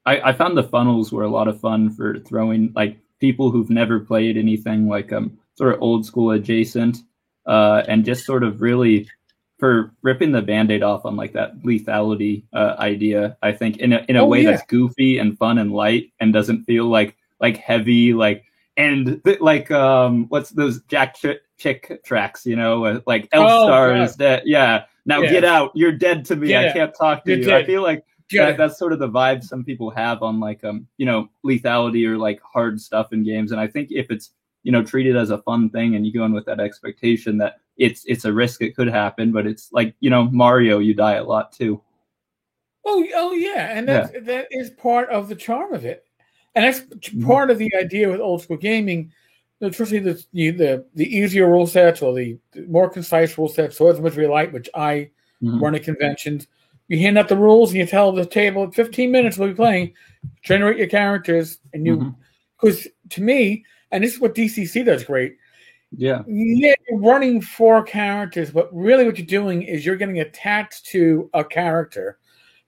Speaker 3: I found the funnels were a lot of fun for throwing like people who've never played anything like sort of old school adjacent, and just sort of really for ripping the Band-Aid off on like that lethality idea. I think in a way that's goofy and fun and light and doesn't feel like heavy what's those Jack Chick tracks, like Elf Star is dead. Yeah. Now get out. You're dead to me. I can't talk to you. Dead. I feel like that's sort of the vibe some people have on like, lethality or like hard stuff in games. And I think if it's, treated as a fun thing and you go in with that expectation that it's a risk, it could happen, but it's like, Mario, you die a lot too.
Speaker 1: Oh yeah. And that is part of the charm of it. And that's part of the idea with old school gaming, especially the easier rule sets or the more concise rule sets, Swords of Mystery Light, which I run at conventions. You hand out the rules and you tell the table, 15 minutes we'll be playing, generate your characters, and you, because to me, and this is what DCC does great.
Speaker 3: Yeah,
Speaker 1: you're running 4 characters, but really what you're doing is you're getting attached to a character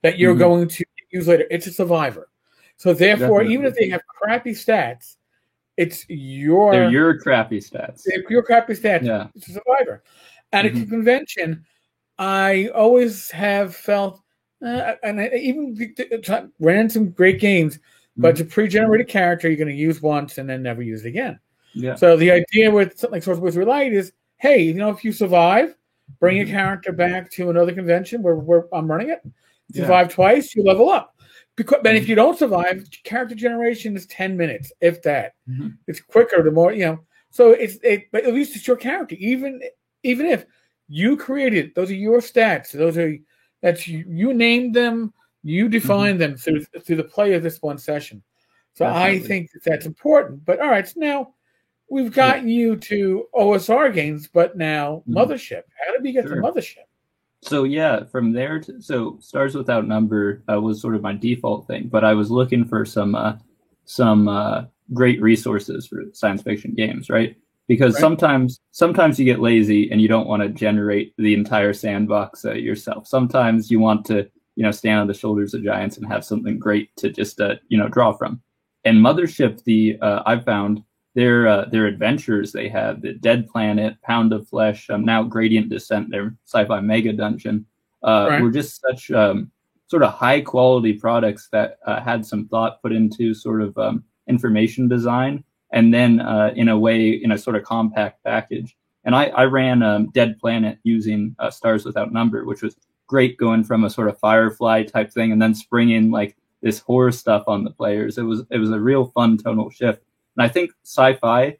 Speaker 1: that you're going to use later. It's a survivor. So therefore, even if they have crappy stats, they're
Speaker 3: your crappy stats.
Speaker 1: They're your crappy stats.
Speaker 3: Yeah.
Speaker 1: It's a survivor. At a convention, I always have felt, and I even ran some great games, but it's a pre-generated character you're going to use once and then never use it again.
Speaker 3: Yeah.
Speaker 1: So the idea with something like Swords of Mystery Light is, hey, if you survive, bring a character back to another convention where I'm running it. Survive twice, you level up. Because then if you don't survive, character generation is 10 minutes, if that. It's quicker the more, So but at least it's your character. Even if you created, those are your stats. You named them, you defined them through the play of this one session. So definitely. I think that's important. But all right, so now we've gotten you to OSR games, but now Mothership. How did we get to Mothership?
Speaker 3: So yeah, from there, so Stars Without Number was sort of my default thing, but I was looking for some great resources for science fiction games, right? Because sometimes you get lazy and you don't want to generate the entire sandbox yourself. Sometimes you want to, stand on the shoulders of giants and have something great to just, draw from. And Mothership, I've found their adventures they have, the Dead Planet, Pound of Flesh, now Gradient Descent, their sci-fi mega dungeon, were just such sort of high quality products that had some thought put into sort of information design, and then in a sort of compact package. And I ran Dead Planet using Stars Without Number, which was great, going from a sort of Firefly type thing and then springing like this horror stuff on the players. It was a real fun tonal shift. And I think sci-fi,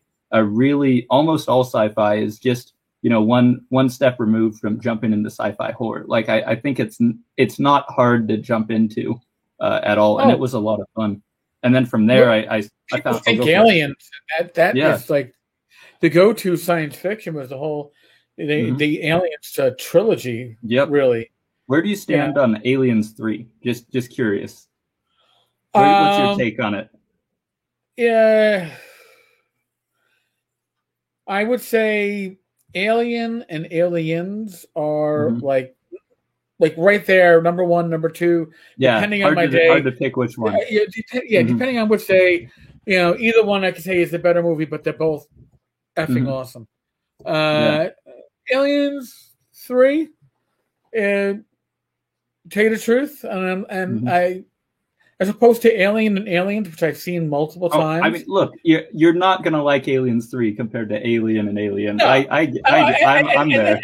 Speaker 3: almost all sci-fi is just, one step removed from jumping into sci-fi horror. Like I think it's not hard to jump into at all, and it was a lot of fun. And then from there, I found
Speaker 1: Aliens. That is like the go-to science fiction was the whole the Aliens trilogy.
Speaker 3: Yep.
Speaker 1: Really.
Speaker 3: Where do you stand on Aliens 3? Just curious. What's your take on it?
Speaker 1: Yeah, I would say Alien and Aliens are like right there, number 1, number 2.
Speaker 3: Yeah,
Speaker 1: depending on my day.
Speaker 3: Hard to pick which one.
Speaker 1: Depending on which day, either one I could say is the better movie, but they're both effing awesome. Aliens 3, tell you the truth, and I. As opposed to Alien and Aliens, which I've seen multiple times.
Speaker 3: I mean, look, you're not going to like Aliens 3 compared to Alien and Aliens. No. I'm there.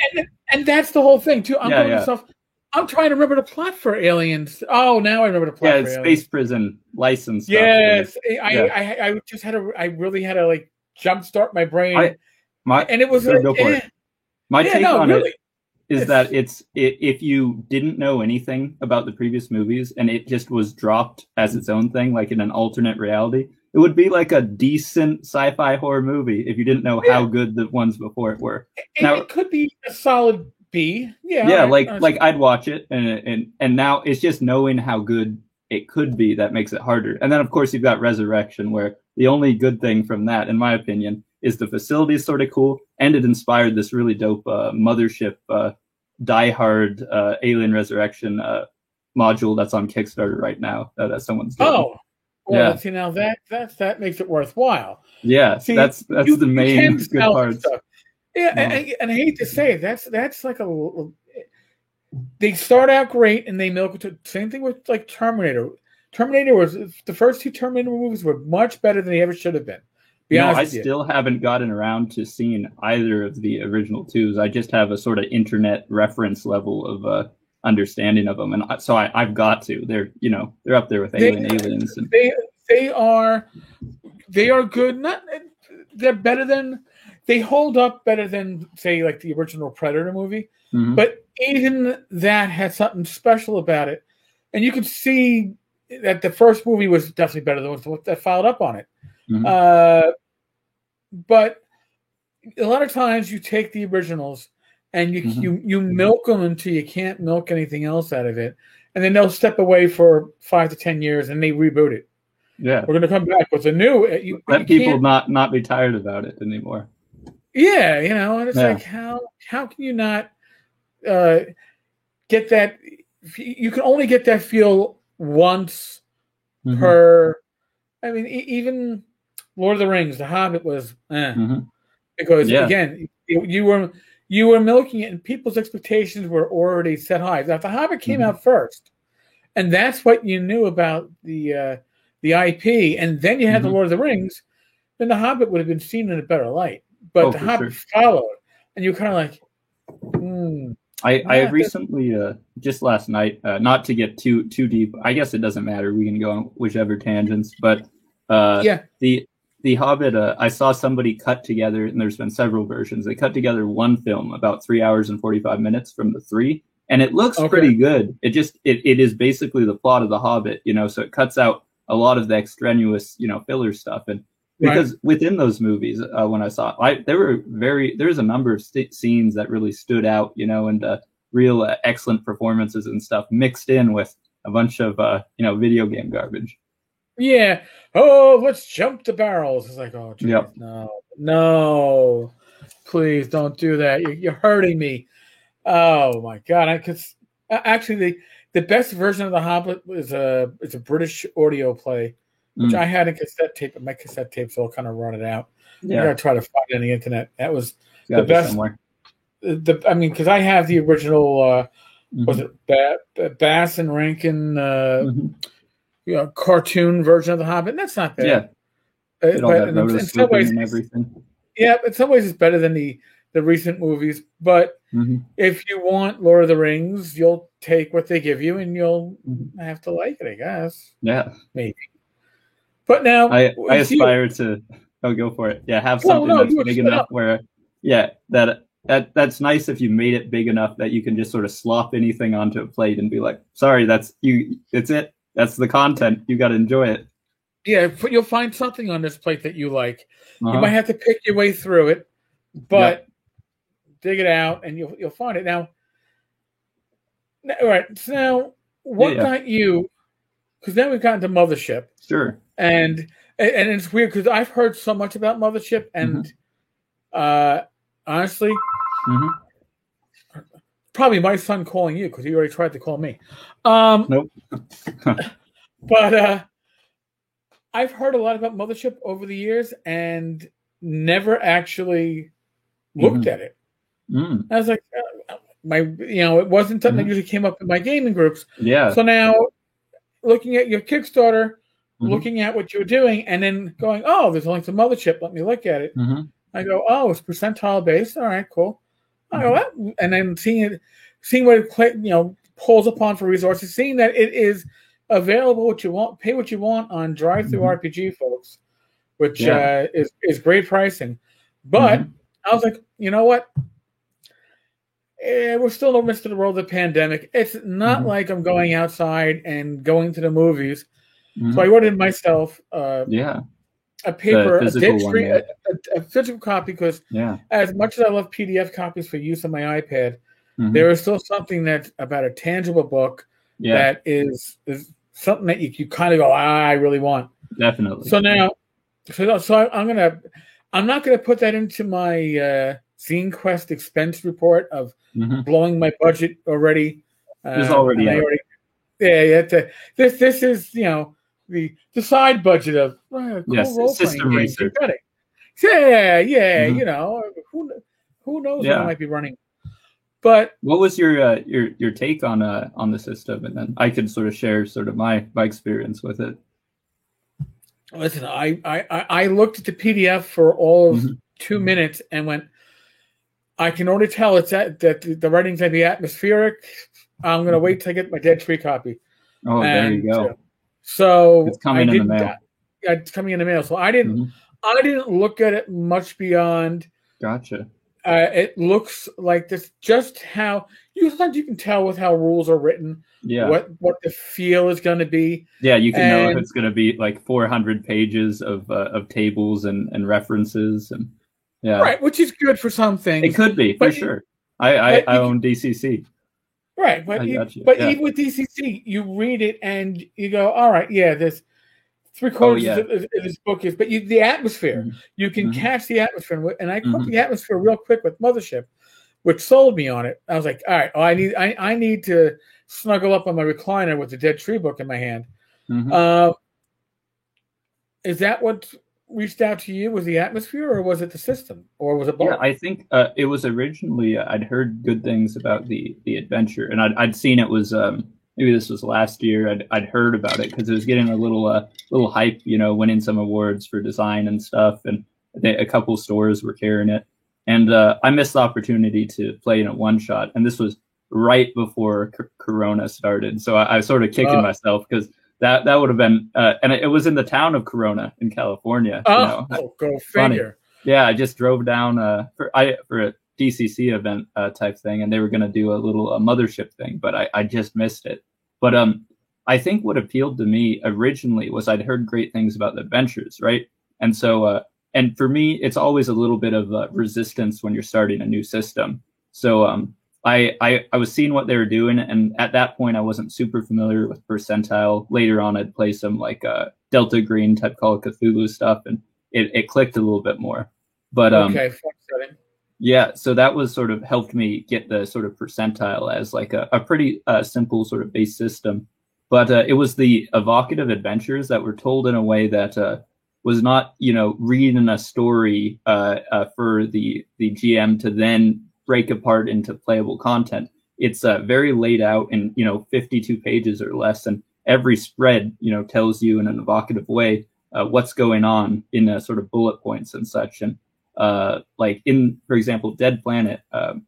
Speaker 1: And that's the whole thing, too. I'm going to myself, I'm trying to remember the plot for Aliens. Oh, now I remember the plot for Aliens.
Speaker 3: Space prison license stuff.
Speaker 1: Yes. I just had I really had to, like, jumpstart my brain. And it was
Speaker 3: go for it. My take on it is that if you didn't know anything about the previous movies and it just was dropped as its own thing, like in an alternate reality, it would be like a decent sci-fi horror movie if you didn't know how good the ones before it were.
Speaker 1: Now, it could be a solid B.
Speaker 3: Like I'd watch it, and now it's just knowing how good it could be that makes it harder. And then of course you've got Resurrection, where the only good thing from that, in my opinion, is the facility sort of cool, and it inspired this really dope Mothership Die Hard Alien Resurrection module that's on Kickstarter right now that someone's doing.
Speaker 1: Oh, well, see, now that makes it worthwhile.
Speaker 3: Yeah, see, that's the main good part.
Speaker 1: Yeah, and I hate to say it, that's like they start out great and they milk it. To, same thing with like Terminator. Terminator was the first 2 Terminator movies were much better than they ever should have been.
Speaker 3: I still haven't gotten around to seeing either of the original 2s. I just have a sort of internet reference level of understanding of them, and so I've got to. They're up there with Aliens. And
Speaker 1: they are good. They're better than. They hold up better than, say, like the original Predator movie.
Speaker 3: Mm-hmm.
Speaker 1: But even that had something special about it. And you could see that the first movie was definitely better than the one that followed up on it.
Speaker 3: Mm-hmm.
Speaker 1: But a lot of times you take the originals and you milk them until you can't milk anything else out of it. And then they'll step away for 5 to 10 years and they reboot it.
Speaker 3: Yeah.
Speaker 1: We're going to come back with a new...
Speaker 3: Let people not be tired about it anymore.
Speaker 1: Yeah, and it's like, how can you not get that? You can only get that feel once per. I mean, even Lord of the Rings, The Hobbit was because again, you were milking it, and people's expectations were already set high. Now, The Hobbit came out first, and that's what you knew about the IP, and then you had the Lord of the Rings. Then The Hobbit would have been seen in a better light. But The Hobbit followed, and you're kind of like,
Speaker 3: I recently, just last night, not to get too deep. I guess it doesn't matter. We can go on whichever tangents. But the Hobbit, I saw somebody cut together, and there's been several versions. They cut together one film about 3 hours and 45 minutes from the 3, and it looks pretty good. It is basically the plot of The Hobbit, so it cuts out a lot of the extraneous, filler stuff. And because within those movies, when I saw it, there's a number of scenes that really stood out, and real excellent performances and stuff mixed in with a bunch of, video game garbage.
Speaker 1: Yeah. Oh, let's jump the barrels. It's like, oh, geez, no, please don't do that. You're hurting me. Oh my God. Because actually the best version of The Hobbit is it's a British audio play. Which I had a cassette tape, but my cassette tapes all kind of run it out. Yeah. I gotta try to find it on the internet. That was the best. Somewhere. Because I have the original. Was it Bass and Rankin? Cartoon version of The Hobbit. And that's not bad.
Speaker 3: Yeah.
Speaker 1: But in some ways,
Speaker 3: and everything.
Speaker 1: Yeah, in some ways, it's better than the recent movies. But if you want Lord of the Rings, you'll take what they give you, and you'll have to like it, I guess.
Speaker 3: Yeah,
Speaker 1: maybe. But now
Speaker 3: I aspire to go for it. Yeah, have something that's big enough where that's nice if you made it big enough that you can just sort of slop anything onto a plate and be like, sorry, that's it. That's the content. You got to enjoy it.
Speaker 1: Yeah, but you'll find something on this plate that you like. You might have to pick your way through it, but dig it out and you'll find it. Now, all right. So now, what got you? Because then we've gotten to Mothership.
Speaker 3: Sure.
Speaker 1: And it's weird because I've heard so much about Mothership, and honestly, probably my son calling you because he already tried to call me.
Speaker 3: Nope.
Speaker 1: But I've heard a lot about Mothership over the years and never actually looked at it. I was like, it wasn't something that usually came up in my gaming groups.
Speaker 3: Yeah.
Speaker 1: So now, looking at your Kickstarter. Looking at what you're doing and then going, oh, there's a link to Mothership. Let me look at it. I go, oh, it's percentile based. All right, cool. I go, and then seeing what it pulls upon for resources, seeing that it is available what you want, pay what you want on Drive-Thru RPG, folks, which is great pricing. But I was like, you know what? We're still in the midst of the world of the pandemic. It's not like I'm going outside and going to the movies. So I ordered myself a paper, a physical copy, because as much as I love PDF copies for use on my iPad, there is still something that's about a tangible book that is something that you kind of go, I really want.
Speaker 3: Definitely.
Speaker 1: So now, so I'm I'm not going to put that into my Scene Quest expense report of blowing my budget already.
Speaker 3: There's already,
Speaker 1: this is the side budget of cool
Speaker 3: system research.
Speaker 1: Yeah. Who knows what I might be running. But
Speaker 3: what was your take on the system, and then I could sort of share sort of my experience with it.
Speaker 1: Listen, I looked at the PDF for all of 2 minutes and went, I can already tell that the writing's going to be atmospheric. I'm going to wait till I get my Dead Tree copy.
Speaker 3: Oh, there you go.
Speaker 1: So
Speaker 3: it's coming in the mail.
Speaker 1: It's coming in the mail. So I didn't look at it much beyond.
Speaker 3: Gotcha.
Speaker 1: It looks like this. Just how sometimes you can tell with how rules are written.
Speaker 3: Yeah.
Speaker 1: What the feel is going to be.
Speaker 3: Yeah, you can know if it's going to be like 400 pages of tables and references and
Speaker 1: right, which is good for some things.
Speaker 3: It could be for sure. I own DCC.
Speaker 1: Right, but even with DCC, you read it and you go, all right, this 3/4 of this book is, but the atmosphere, you can catch the atmosphere, and I caught the atmosphere real quick with Mothership, which sold me on it. I was like, all right, I need to snuggle up on my recliner with the Dead Tree book in my hand. Is that what reached out to you? Was the atmosphere, or was it the system, or was it both?
Speaker 3: Yeah, I think it was originally. I'd heard good things about the adventure, and I'd seen it was. Maybe this was last year. I'd heard about it because it was getting a little hype, winning some awards for design and stuff, and a couple stores were carrying it. And I missed the opportunity to play in a one shot, and this was right before Corona started. So I was sort of kicking myself because that would have been, and it was in the town of Corona in California.
Speaker 1: Go figure.
Speaker 3: Funny. Yeah, I just drove down for a DCC event type thing, and they were going to do a little Mothership thing, but I just missed it. But I think what appealed to me originally was I'd heard great things about the adventures, right? And so, and for me, it's always a little bit of resistance when you're starting a new system. So I was seeing what they were doing, and at that point, I wasn't super familiar with Percentile. Later on, I'd play some like Delta Green type Call of Cthulhu stuff, and it clicked a little bit more. But yeah, so that was sort of helped me get the sort of Percentile as like a pretty simple sort of base system. But it was the evocative adventures that were told in a way that was not, reading a story for the GM to then break apart into playable content. It's very laid out in, 52 pages or less. And every spread, tells you in an evocative way what's going on in sort of bullet points and such. And like in, for example, Dead Planet,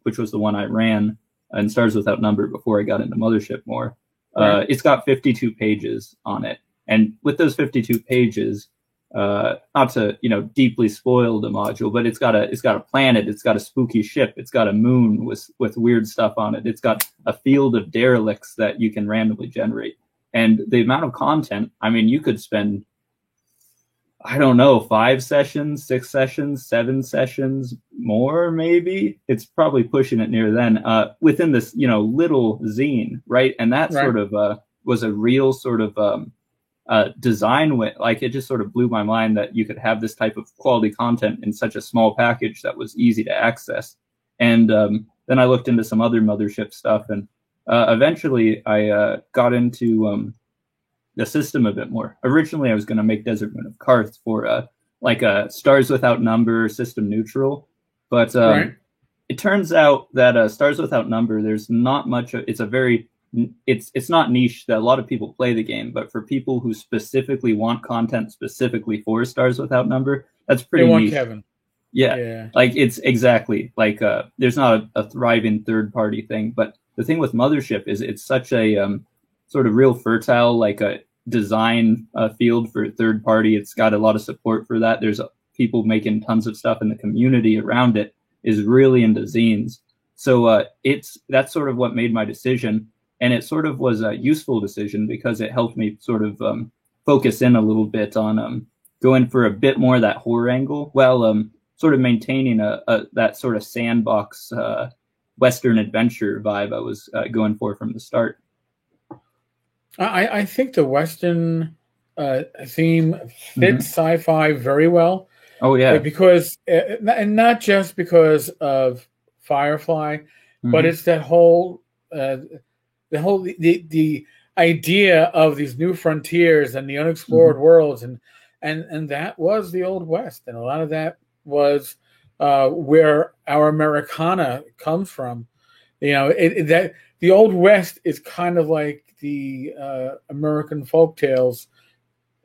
Speaker 3: which was the one I ran in Stars Without Number before I got into Mothership more. It's got 52 pages on it. And with those 52 pages, not to, deeply spoil the module, but it's got a planet, it's got a spooky ship, it's got a moon with weird stuff on it. It's got a field of derelicts that you can randomly generate. And the amount of content, I mean, you could spend, I don't know, 5 sessions, 6 sessions, 7 sessions, more maybe. It's probably pushing it near then within this, little zine, right? And that sort of was a real sort of design with, like, it just sort of blew my mind that you could have this type of quality content in such a small package that was easy to access. And then I looked into some other Mothership stuff, and eventually I got into the system a bit more. Originally, I was going to make Desert Moon of Karth for like a Stars Without Number system neutral, but it turns out that Stars Without Number, there's not much. It's a very it's not niche that a lot of people play the game, but for people who specifically want content specifically for Stars Without Number, that's pretty niche.
Speaker 1: Kevin.
Speaker 3: Yeah, like it's exactly like there's not a thriving third party thing, but the thing with Mothership is it's such a sort of real fertile, like a design field for third party. It's got a lot of support for that. There's people making tons of stuff, and the community around it is really into zines. So that's sort of what made my decision, and it sort of was a useful decision because it helped me sort of focus in a little bit on going for a bit more of that horror angle, while sort of maintaining that sort of sandbox Western adventure vibe I was going for from the start.
Speaker 1: I think the Western theme fits sci-fi very well.
Speaker 3: Oh yeah.
Speaker 1: Because and not just because of Firefly, but
Speaker 3: Mhm.
Speaker 1: it's that whole the idea of these new frontiers and the unexplored worlds, and that was the Old West, and a lot of that was where our Americana comes from. That the Old West is kind of like the American folk tales,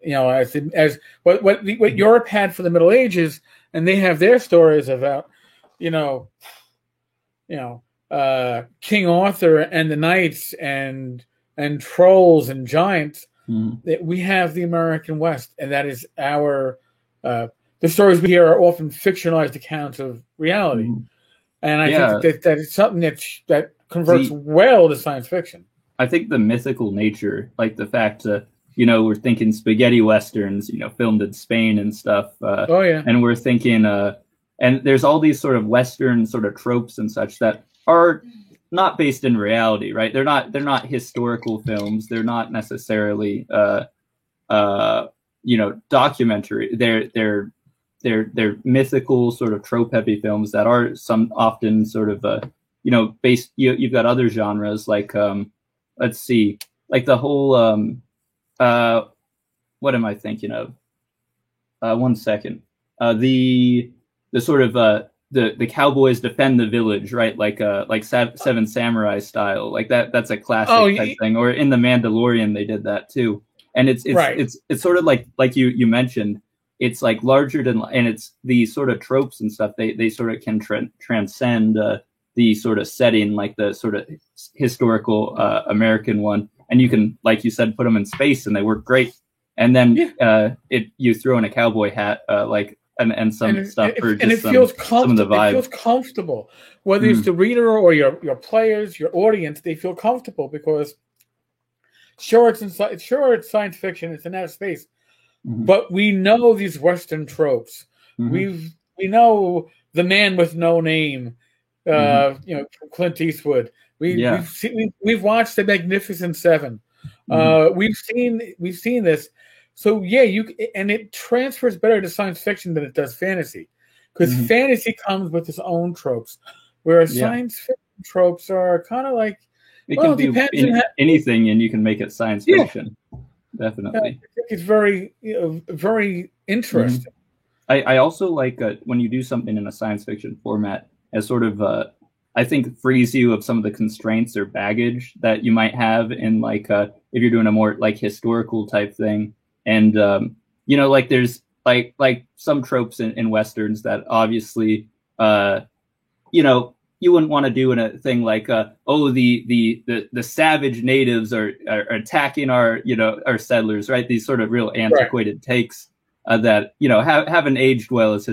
Speaker 1: as what Europe had for the Middle Ages, and they have their stories about, you know, King Arthur and the knights and trolls and giants. That we have the American West, and that is our the stories we hear are often fictionalized accounts of reality, and I think that it's something that converts well to science fiction.
Speaker 3: I think the mythical nature, like the fact we're thinking spaghetti westerns, filmed in Spain and stuff.
Speaker 1: Oh yeah,
Speaker 3: and we're thinking, and there's all these sort of Western sort of tropes and such that are not based in reality, right? They're not historical films. They're not necessarily, documentary. They're mythical sort of trope heavy films that are some often sort of, based. You've got other genres like, let's see, like the whole, what am I thinking of? 1 second. The sort of the cowboys defend the village, right? Like Seven Samurai style, like that. That's a classic type thing. Or in The Mandalorian, they did that too. And it's sort of like you mentioned. It's like larger than, and it's the sort of tropes and stuff. They sort of can transcend the sort of setting, like the sort of historical American one. And you can, like you said, put them in space, and they work great. And then you throw in a cowboy hat, and some stuff for just
Speaker 1: it feels
Speaker 3: some of the vibe.
Speaker 1: It feels comfortable, whether it's the reader or your players, your audience. They feel comfortable because sure it's science fiction, it's in outer space, but we know these Western tropes. We know the man with no name, Clint Eastwood. We've watched The Magnificent Seven. We've seen this. So and it transfers better to science fiction than it does fantasy, because fantasy comes with its own tropes, whereas science fiction tropes are kind of like
Speaker 3: it can be anything, and you can make it science fiction. Definitely,
Speaker 1: I think it's very very interesting.
Speaker 3: I also like when you do something in a science fiction format as sort of I think frees you of some of the constraints or baggage that you might have in like if you're doing a more like historical type thing. And like there's like some tropes in westerns that obviously you wouldn't want to do in a thing like the savage natives are attacking our settlers, right? These sort of real antiquated takes that haven't aged well as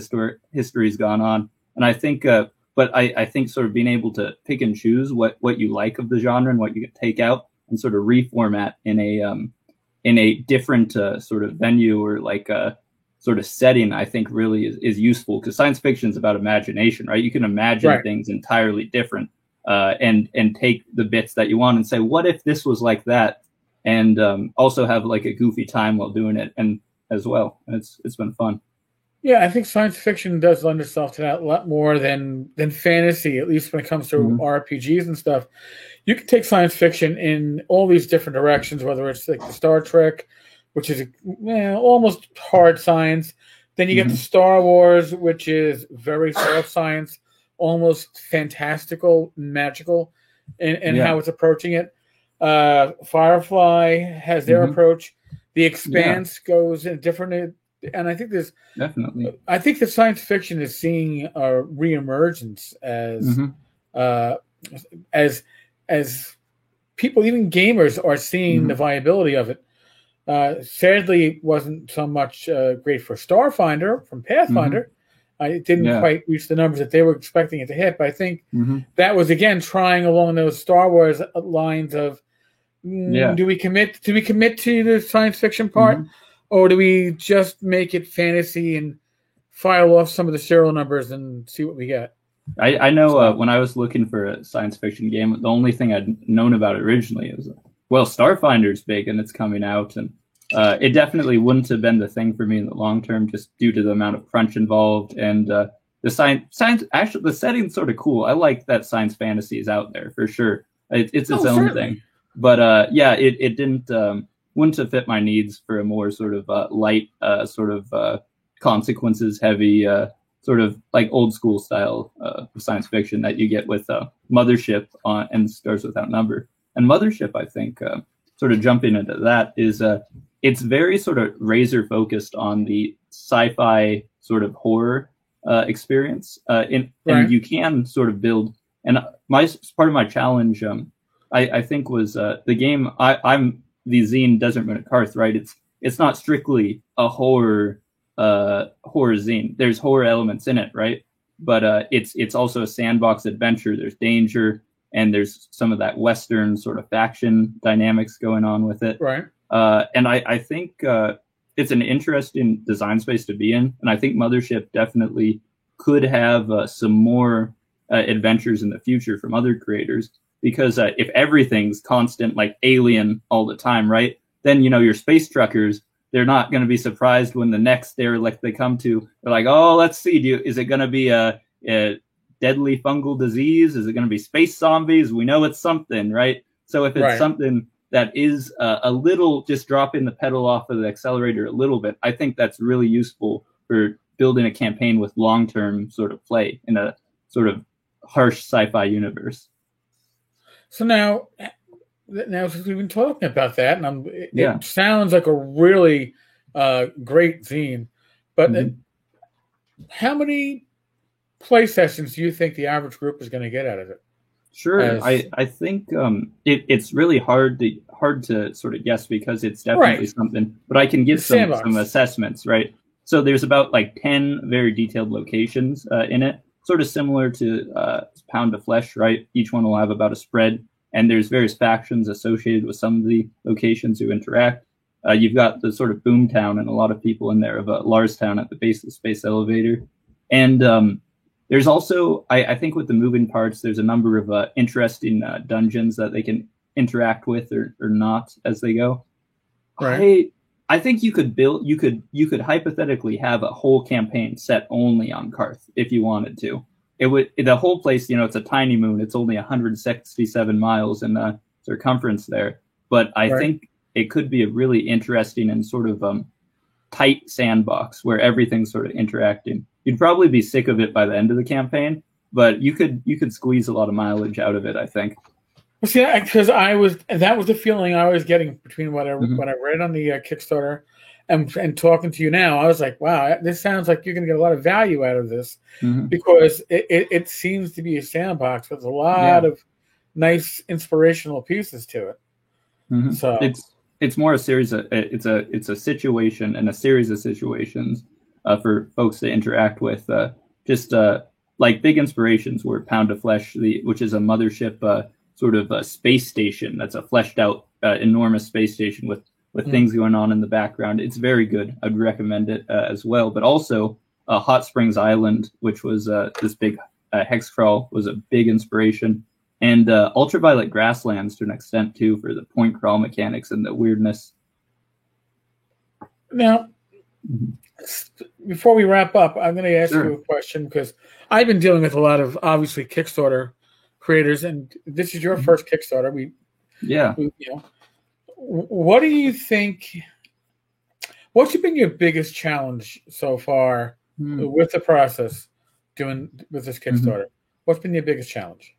Speaker 3: history's gone on. And I think but I think sort of being able to pick and choose what you like of the genre and what you can take out and sort of reformat in a different sort of venue or like a sort of setting, I think really is useful, because science fiction is about imagination, right? You can imagine things entirely different and take the bits that you want and say, what if this was like that? And also have like a goofy time while doing it and as well. It's been fun.
Speaker 1: Yeah, I think science fiction does lend itself to that a lot more than fantasy, at least when it comes to RPGs and stuff. You can take science fiction in all these different directions, whether it's like the Star Trek, which is almost hard science. Then you get the Star Wars, which is very soft science, almost fantastical, magical, and how it's approaching it. Firefly has their approach. The Expanse goes in different. And I think there's
Speaker 3: definitely.
Speaker 1: I think that science fiction is seeing a reemergence as people, even gamers, are seeing the viability of it. Sadly, it wasn't so much great for Starfinder from Pathfinder. It didn't quite reach the numbers that they were expecting it to hit. But I think that was again trying along those Star Wars lines of do we commit to the science fiction part? Or do we just make it fantasy and file off some of the serial numbers and see what we get?
Speaker 3: I know when I was looking for a science fiction game, the only thing I'd known about it originally was, Starfinder's big and it's coming out. And it definitely wouldn't have been the thing for me in the long term, just due to the amount of crunch involved and the science. Actually, the setting's sort of cool. I like that science fantasy is out there for sure. It's its own
Speaker 1: certainly.
Speaker 3: thing, but yeah, it didn't wouldn't have fit my needs for a more sort of light, sort of consequences heavy, sort of like old school style science fiction that you get with Mothership and Stars Without Number. And Mothership, I think, sort of jumping into that, is it's very sort of razor focused on the sci-fi sort of horror experience, and you can sort of build. And part of my challenge, I think, was the game. I'm the zine Desert Moon at Karth, right? It's not strictly a horror zine. There's horror elements in it, right? But it's also a sandbox adventure. There's danger, and there's some of that Western sort of faction dynamics going on with it.
Speaker 1: Right.
Speaker 3: And I think it's an interesting design space to be in. And I think Mothership definitely could have some more adventures in the future from other creators. Because if everything's constant, like Alien all the time, right? Then, your space truckers, they're not going to be surprised when the next derelict they come to, they're like, oh, let's see, is it going to be a deadly fungal disease? Is it going to be space zombies? We know it's something, right? So if it's something that is a little, just dropping the pedal off of the accelerator a little bit, I think that's really useful for building a campaign with long-term sort of play in a sort of harsh sci-fi universe.
Speaker 1: So now since we've been talking about that, and it sounds like a really great zine, but how many play sessions do you think the average group is going to get out of it?
Speaker 3: Sure, I think it's really hard to sort of guess, because it's definitely something. But I can give some assessments, right? So there's about like 10 very detailed locations in it, sort of similar to Pound of Flesh, right? Each one will have about a spread, and there's various factions associated with some of the locations who interact. You've got the sort of Boomtown and a lot of people in there of Larstown at the base of the space elevator. And there's also, I think with the moving parts, there's a number of interesting dungeons that they can interact with or not as they go.
Speaker 1: Right.
Speaker 3: I think you could hypothetically have a whole campaign set only on Karth if you wanted to. The whole place, it's a tiny moon. It's only 167 miles in circumference there. But I think it could be a really interesting and sort of tight sandbox where everything's sort of interacting. You'd probably be sick of it by the end of the campaign, but you could squeeze a lot of mileage out of it, I think.
Speaker 1: Well, see, because that was the feeling I was getting between what I read on the Kickstarter and talking to you now. I was like, wow, this sounds like you're going to get a lot of value out of this, because it seems to be a sandbox with a lot of nice inspirational pieces to it. So
Speaker 3: it's more a series of it's a situation and a series of situations for folks to interact with. Like big inspirations were Pound of Flesh, which is a Mothership sort of a space station that's a fleshed out enormous space station with things going on in the background. It's very good. I'd recommend it as well. But also Hot Springs Island, which was this big hex crawl, was a big inspiration. And Ultraviolet Grasslands to an extent too, for the point crawl mechanics and the weirdness.
Speaker 1: Now, before we wrap up, I'm going to ask you a question, because I've been dealing with a lot of, obviously, Kickstarter creators, and this is your first Kickstarter. What do you think? What's been your biggest challenge so far with the process with this Kickstarter? What's been your biggest challenge?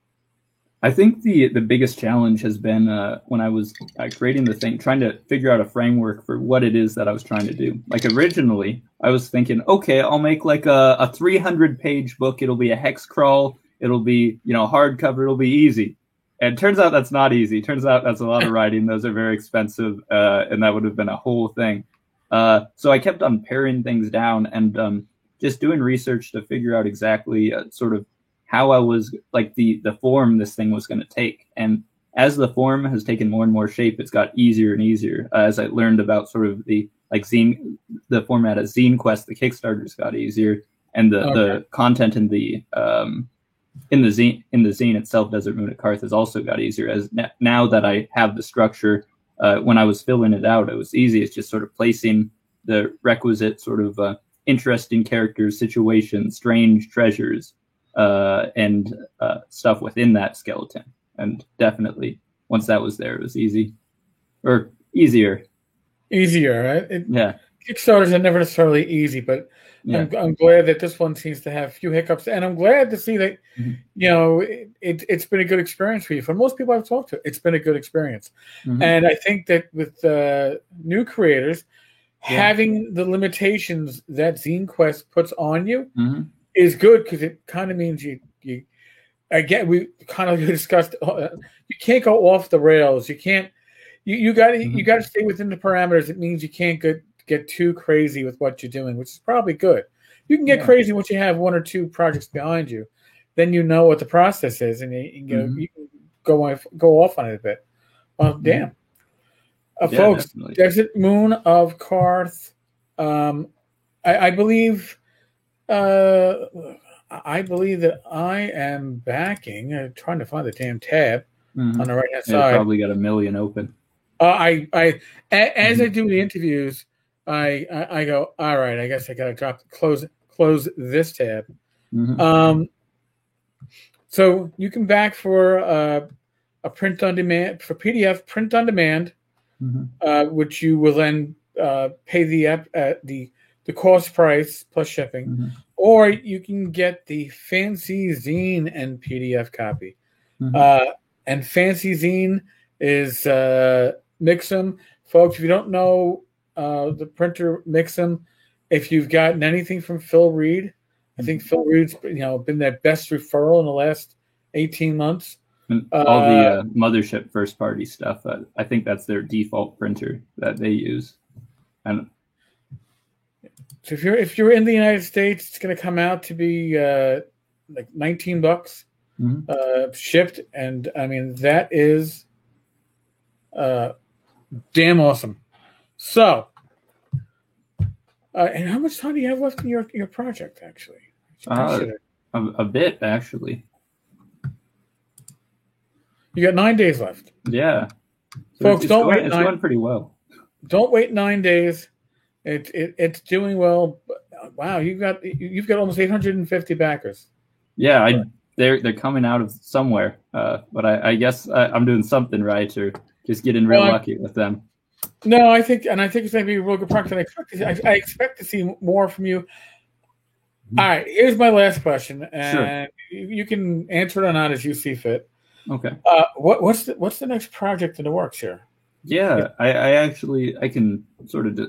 Speaker 3: I think the biggest challenge has been when I was creating the thing, trying to figure out a framework for what it is that I was trying to do. Like originally, I was thinking, okay, I'll make like a 300-page book. It'll be a hex crawl. It'll be, hardcover. It'll be easy. And it turns out that's not easy. It turns out that's a lot of writing. Those are very expensive, and that would have been a whole thing. So I kept on paring things down and just doing research to figure out exactly sort of how I was, like the form this thing was going to take. And as the form has taken more and more shape, it's got easier and easier. As I learned about sort of the format of Zine Quest, the Kickstarters got easier, and the content in the zine itself, Desert Moon at Karth, has also got easier. As now that I have the structure, when I was filling it out, it was easy. It's just sort of placing the requisite sort of interesting characters, situations, strange treasures, and stuff within that skeleton. And definitely, once that was there, it was easy. Or easier.
Speaker 1: Easier, right?
Speaker 3: Yeah.
Speaker 1: Kickstarters are never necessarily easy, but
Speaker 3: Yeah.
Speaker 1: I'm glad that this one seems to have a few hiccups, and I'm glad to see that it's been a good experience for you. For most people I've talked to, it's been a good experience, and I think that with new creators, having the limitations that Zine Quest puts on you is good, because it kind of means you again, we kind of discussed, you can't go off the rails. You can't. You got to stay within the parameters. It means you can't get too crazy with what you're doing, which is probably good. You can get crazy once you have one or two projects behind you. Then you know what the process is, and you can go off on it a bit. Well, damn, folks, definitely. Desert Moon of Qarth. I believe. I believe that I am backing. I'm trying to find the damn tab on the right hand side.
Speaker 3: Probably got a million open.
Speaker 1: As I do the interviews, I go, all right, I guess I gotta close this tab. So you can back for a print on demand, for PDF print on demand, which you will then pay the cost price plus shipping, or you can get the Fancy Zine and PDF copy. And Fancy Zine is Mixam, folks. If you don't know the printer Mixam, if you've gotten anything from Phil Reed, I think Phil Reed's been their best referral in the last 18 months.
Speaker 3: And all the Mothership first party stuff. I think that's their default printer that they use. And
Speaker 1: so if you're in the United States, it's going to come out to be like $19 shipped, and I mean that is damn awesome. So, and how much time do you have left in your project? Actually,
Speaker 3: a bit actually.
Speaker 1: You got 9 days left.
Speaker 3: Yeah,
Speaker 1: so folks, it's
Speaker 3: going pretty well.
Speaker 1: Don't wait 9 days. It's doing well. Wow, you've got almost 850 backers.
Speaker 3: Yeah, they're coming out of somewhere, but I guess I'm doing something right, or just getting real lucky with them.
Speaker 1: No, I think it's going to be a real good project. I expect to see more from you. All right, here's my last question, and you can answer it or not as you see fit.
Speaker 3: Okay.
Speaker 1: What's the next project in the works here?
Speaker 3: Yeah, I can sort of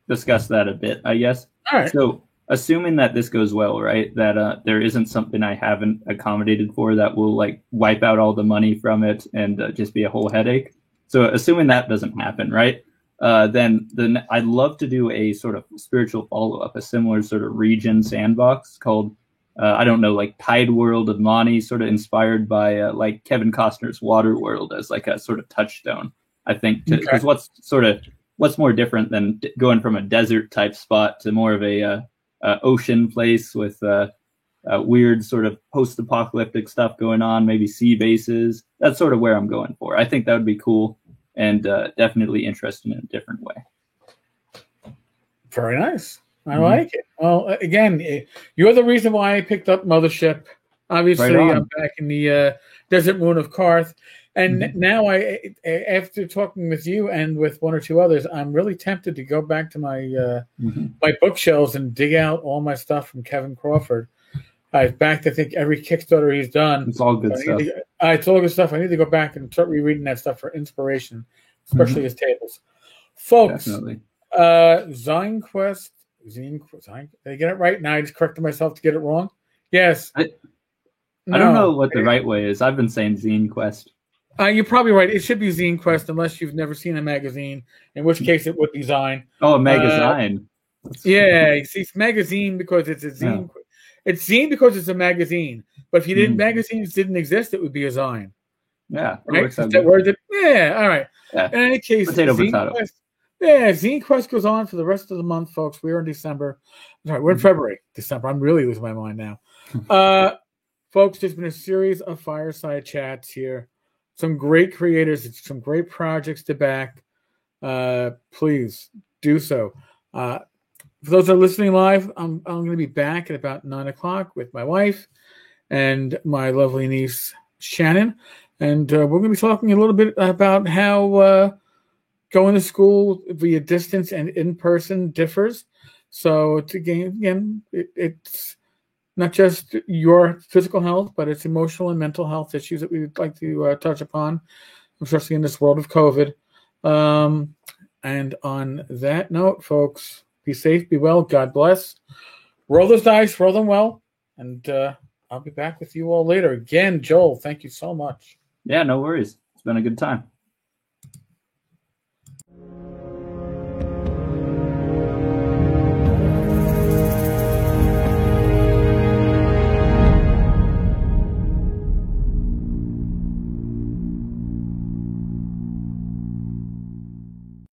Speaker 3: discuss that a bit, I guess.
Speaker 1: All right.
Speaker 3: So, assuming that this goes well, right, that there isn't something I haven't accommodated for that will like wipe out all the money from it and just be a whole headache. So, assuming that doesn't happen, right, then I'd love to do a sort of spiritual follow-up, a similar sort of region sandbox called, I don't know, like Tide World of Mani, sort of inspired by like Kevin Costner's Waterworld as like a sort of touchstone, I think, because what's more different than going from a desert type spot to more of a ocean place with weird sort of post-apocalyptic stuff going on, maybe sea bases. That's sort of where I'm going for. I think that would be cool and definitely interesting in a different way.
Speaker 1: Very nice. I like it. Well, again, you're the reason why I picked up Mothership. Obviously, I'm back in the Desert Moon of Qarth. And now, after talking with you and with one or two others, I'm really tempted to go back to my my bookshelves and dig out all my stuff from Kevin Crawford. I've backed, I think, every Kickstarter he's done.
Speaker 3: It's all good stuff.
Speaker 1: It's all good stuff. I need to go back and start rereading that stuff for inspiration, especially his tables. Folks,
Speaker 3: definitely.
Speaker 1: Zine Quest. Did I get it right? Now I just corrected myself to get it wrong. Yes.
Speaker 3: I don't know what the right way is. I've been saying Zine Quest.
Speaker 1: You're probably right. It should be Zine Quest unless you've never seen a magazine, in which case it would be Zine.
Speaker 3: Oh, a magazine.
Speaker 1: Yeah, see, it's magazine because it's a zine. Yeah. It's zine because it's a magazine. But if you didn't, magazines didn't exist, it would be a Zine.
Speaker 3: Yeah,
Speaker 1: right. That word. Yeah, all right. Yeah. In any case,
Speaker 3: potato.
Speaker 1: Quest, yeah, Zine Quest goes on for the rest of the month, folks. We're in December. Sorry, we're in February. December. I'm really losing my mind now. Folks, there's been a series of fireside chats here. some great creators, some great projects to back. Please do so. For those that are listening live, I'm going to be back at about 9:00 with my wife and my lovely niece Shannon, and we're going to be talking a little bit about how going to school via distance and in person differs. So it's it's not just your physical health, but it's emotional and mental health issues that we'd like to touch upon, especially in this world of COVID. And on that note, folks, be safe, be well, God bless. Roll those dice, roll them well, and I'll be back with you all later. Again, Joel, thank you so much.
Speaker 3: Yeah, no worries. It's been a good time.